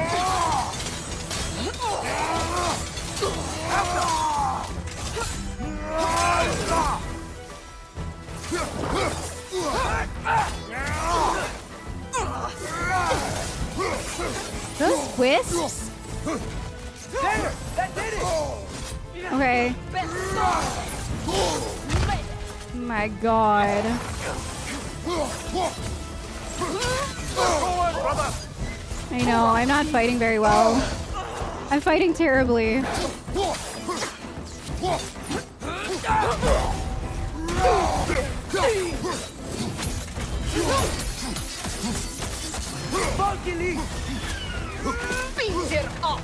Those wisps? There! That did it! Okay. My god. I know, I'm not fighting very well. I'm fighting terribly. Bitter off!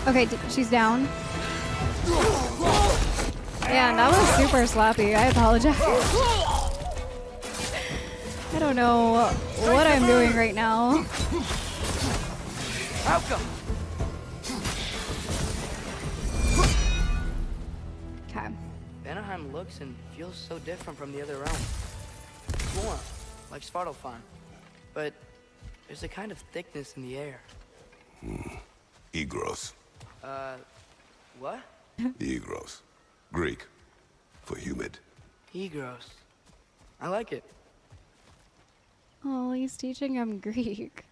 Okay, she's down. Yeah, that was super sloppy. I apologize. I don't know what I'm doing right now. Okay. Vanaheim looks and feels so different from the other realms. It's warm, like Svartalfheim. But there's a kind of thickness in the air. Egros. What? Egros. Greek. For humid. Egros. I like it. Oh, he's teaching him Greek.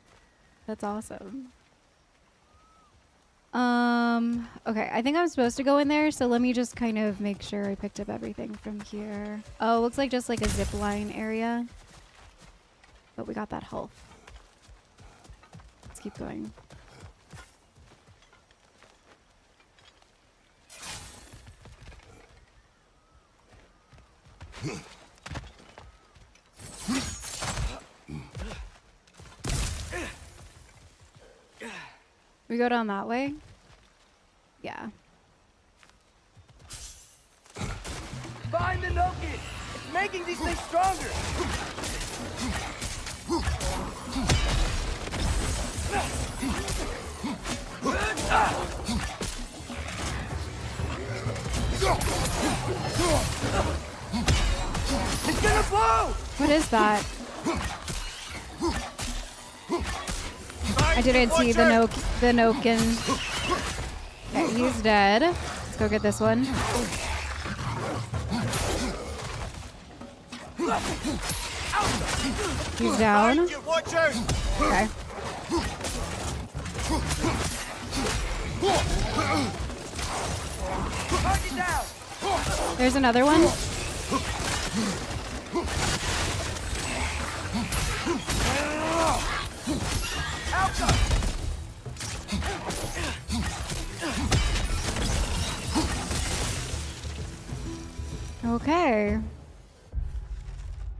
That's awesome. Okay, I think I'm supposed to go in there, so let me just kind of make sure I picked up everything from here. Oh, looks like just like a zip line area. But we got that health. Let's keep going. We go down that way? Yeah. Find the Noki! It's making these things stronger! It's gonna blow! What is that? I didn't see the Noken. Okay, he's dead. Let's go get this one. He's down. Okay. There's another one. Okay.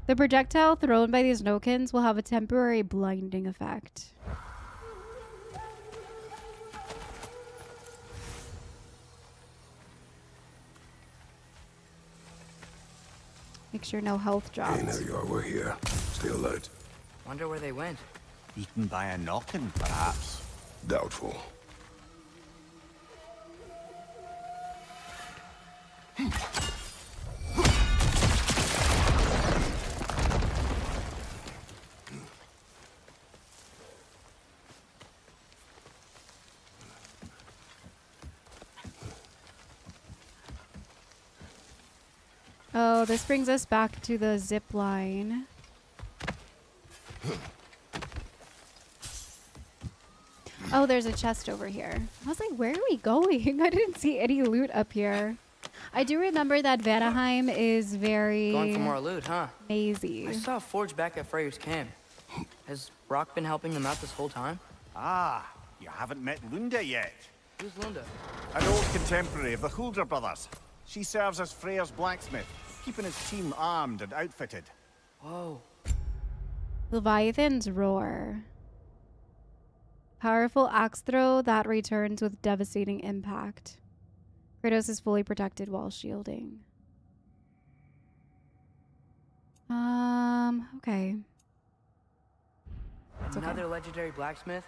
The projectile thrown by these Nokins will have a temporary blinding effect. Make sure no health drops. Hey, now you are. We're here. Stay alert. Wonder where they went. Eaten by a knocking, perhaps. Doubtful. Oh, this brings us back to the zip line. Oh, there's a chest over here. I was like, where are we going? I didn't see any loot up here. I do remember that Vanaheim is very Going for more loot, huh? mazy. I saw a forge back at Freyr's camp. Has Rock been helping them out this whole time? Ah, you haven't met Lunda yet. Who's Lunda? An old contemporary of the Hulder brothers. She serves as Freyr's blacksmith, keeping his team armed and outfitted. Whoa. Leviathan's Roar. Powerful axe throw that returns with devastating impact. Kratos is fully protected while shielding. Okay. It's okay. Another legendary blacksmith?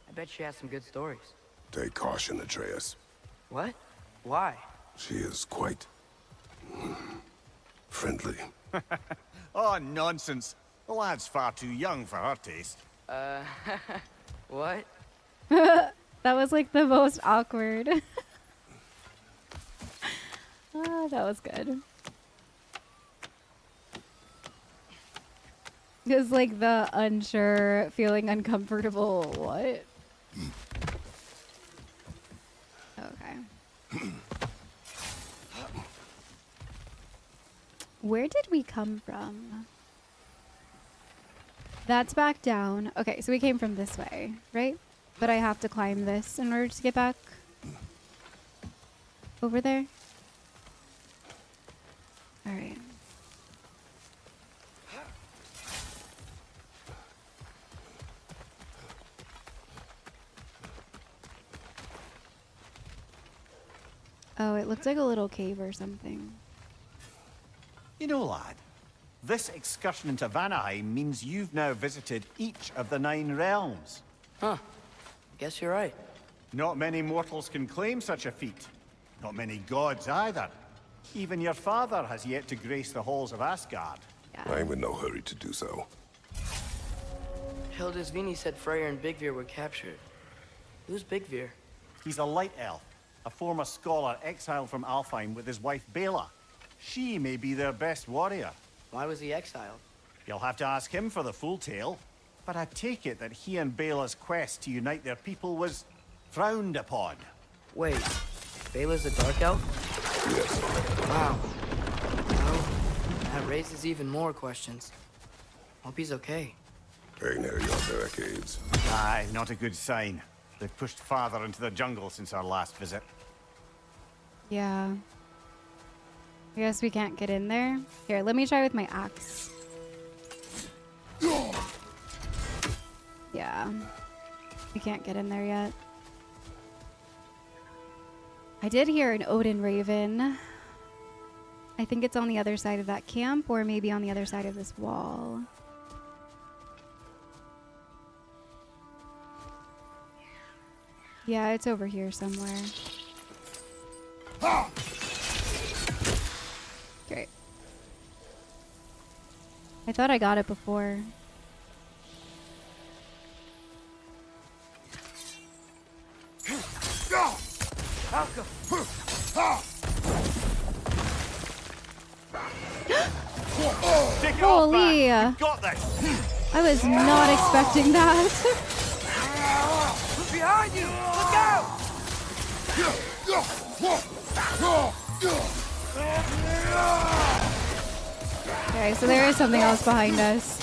I bet she has some good stories. Take caution, Atreus. What? Why? She is quite friendly. Oh, nonsense. The lad's far too young for her taste. What? That was like the most awkward. That was good. Just like the unsure, feeling uncomfortable. What? Okay. Where did we come from? That's back down. Okay, so we came from this way, right? But I have to climb this in order to get back over there. All right. Oh, it looked like a little cave or something. You know, lad, this excursion into Vanaheim means you've now visited each of the 9 realms. Huh. Guess you're right. Not many mortals can claim such a feat. Not many gods either. Even your father has yet to grace the halls of Asgard. I'm in no hurry to do so. Hildisvini said Freyr and Bigvir were captured. Who's Bigvir? He's a light elf, a former scholar exiled from Alfheim with his wife Bela. She may be their best warrior. Why was he exiled? You'll have to ask him for the full tale. But I take it that he and Bela's quest to unite their people was frowned upon. Wait, Bela's a dark elf? Yes. Wow. Well, that raises even more questions. Hope he's okay. Ragnarok barricades. Aye, not a good sign. They've pushed farther into the jungle since our last visit. Yeah. I guess we can't get in there. Here, let me try with my axe. Yeah. We can't get in there yet. I did hear an Odin Raven. I think it's on the other side of that camp, or maybe on the other side of this wall. Yeah, it's over here somewhere. Great. I thought I got it before. Holy! Got this. I was not expecting that. Look behind you! Look out! Okay, so there is something else behind us.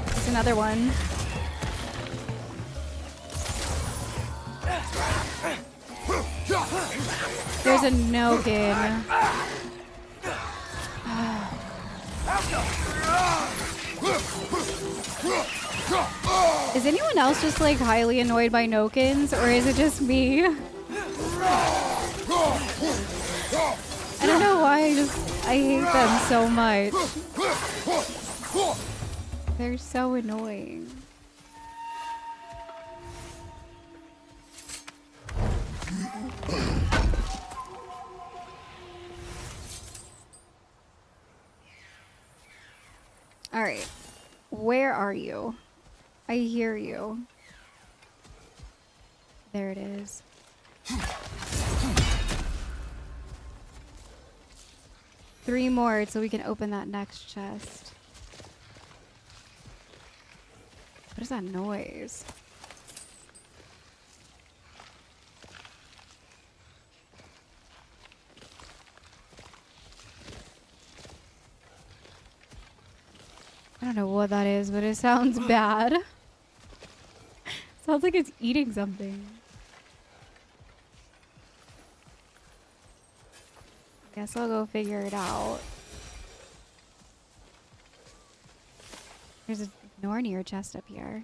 There's another one. There's a Nokin. Is anyone else just like highly annoyed by Nokins, or is it just me? I don't know why, I hate them so much. They're so annoying. All right. Where are you? I hear you. There it is. 3 more so we can open that next chest. What is that noise? I don't know what that is, but it sounds bad. Sounds like it's eating something. Guess I'll go figure it out. There's a Nornir chest up here.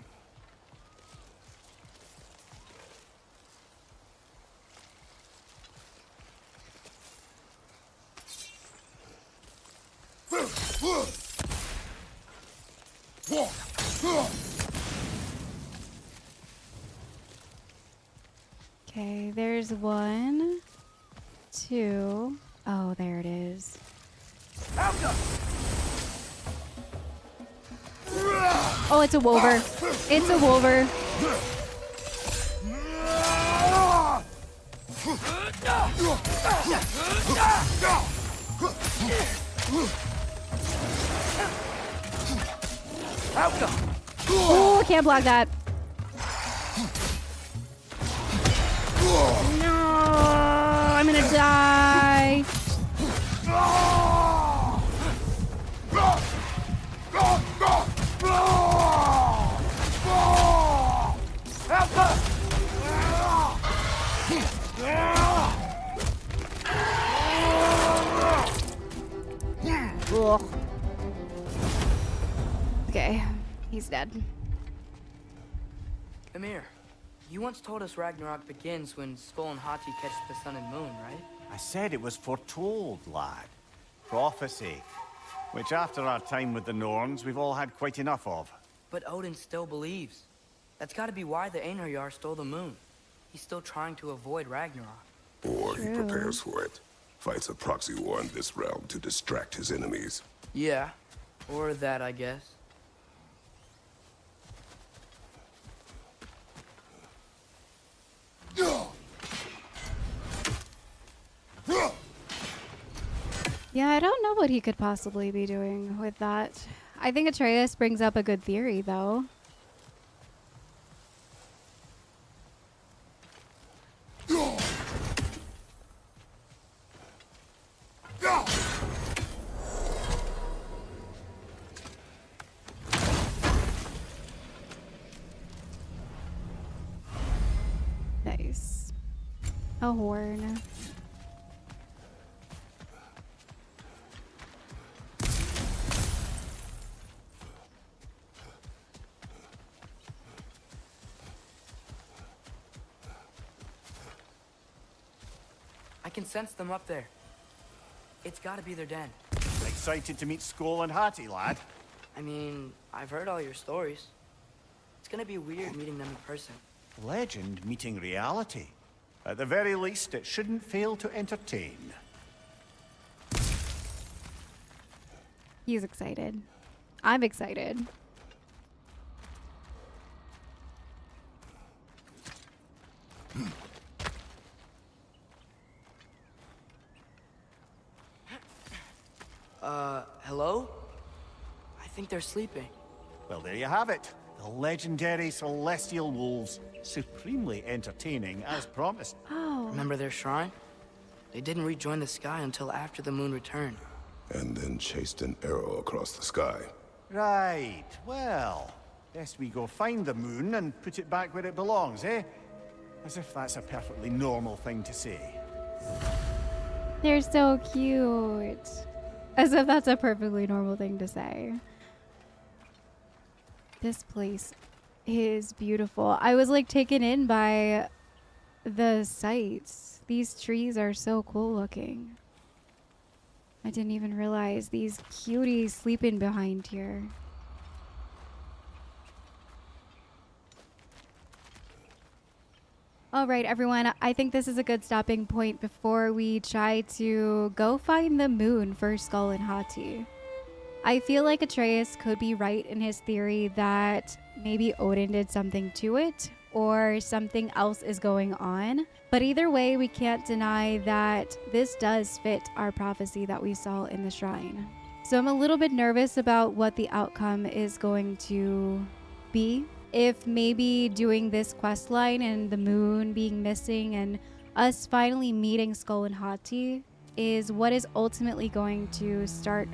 Okay, there's 1, 2. Oh, there it is. Oh, it's a wolver. It's a wolver. Oh, I can't block that. No, I'm gonna die. Ugh. Okay, he's dead. Emir, you once told us Ragnarok begins when Sköll and Hati catch the sun and moon, right? I said it was foretold, lad. Prophecy. Which after our time with the Norns, we've all had quite enough of. But Odin still believes. That's gotta be why the Einherjar stole the moon. He's still trying to avoid Ragnarok. Or he prepares for it. Fights a proxy war in this realm to distract his enemies. Yeah, or that, I guess. Yeah, I don't know what he could possibly be doing with that. I think Atreus brings up a good theory, though. Nice. A horn. I can sense them up there. It's gotta be their den. Excited to meet Sköll and Hati, lad? I mean, I've heard all your stories. It's gonna be weird meeting them in person. Legend meeting reality. At the very least, it shouldn't fail to entertain. He's excited. I'm excited. Hello? I think they're sleeping. Well, there you have it. The legendary celestial wolves. Supremely entertaining, as promised. Oh. Remember their shrine? They didn't rejoin the sky until after the moon returned. And then chased an arrow across the sky. Right. Well, best we go find the moon and put it back where it belongs, eh? As if that's a perfectly normal thing to say. They're so cute. As if that's a perfectly normal thing to say. This place is beautiful. I was like taken in by the sights. These trees are so cool looking. I didn't even realize these cuties sleeping behind here. All right, everyone. I think this is a good stopping point before we try to go find the moon for Sköll and Hati. I feel like Atreus could be right in his theory that maybe Odin did something to it or something else is going on. But either way, we can't deny that this does fit our prophecy that we saw in the shrine. So I'm a little bit nervous about what the outcome is going to be. If maybe doing this quest line and the moon being missing and us finally meeting Sköll and Hati is what is ultimately going to start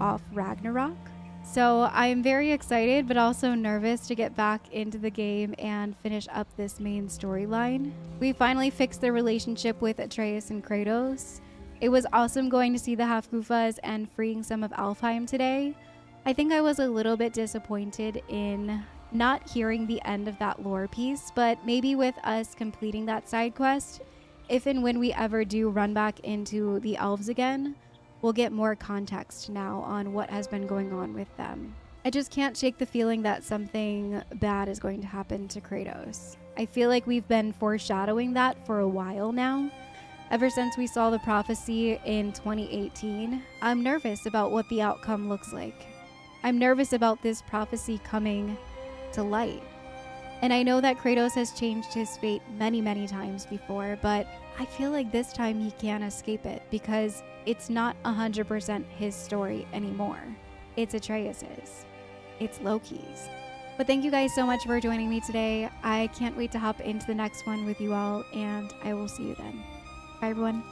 off Ragnarok. So I'm very excited but also nervous to get back into the game and finish up this main storyline. We finally fixed the relationship with Atreus and Kratos. It was awesome going to see the Hafgufas and freeing some of Alfheim today. I think I was a little bit disappointed in not hearing the end of that lore piece, but maybe with us completing that side quest, if and when we ever do run back into the elves again, we'll get more context now on what has been going on with them. I just can't shake the feeling that something bad is going to happen to Kratos. I feel like we've been foreshadowing that for a while now. Ever since we saw the prophecy in 2018, I'm nervous about what the outcome looks like. I'm nervous about this prophecy coming to light. And I know that Kratos has changed his fate many, many times before, but I feel like this time he can't escape it because it's not 100% his story anymore. It's Atreus's. It's Loki's. But thank you guys so much for joining me today. I can't wait to hop into the next one with you all, and I will see you then. Bye, everyone.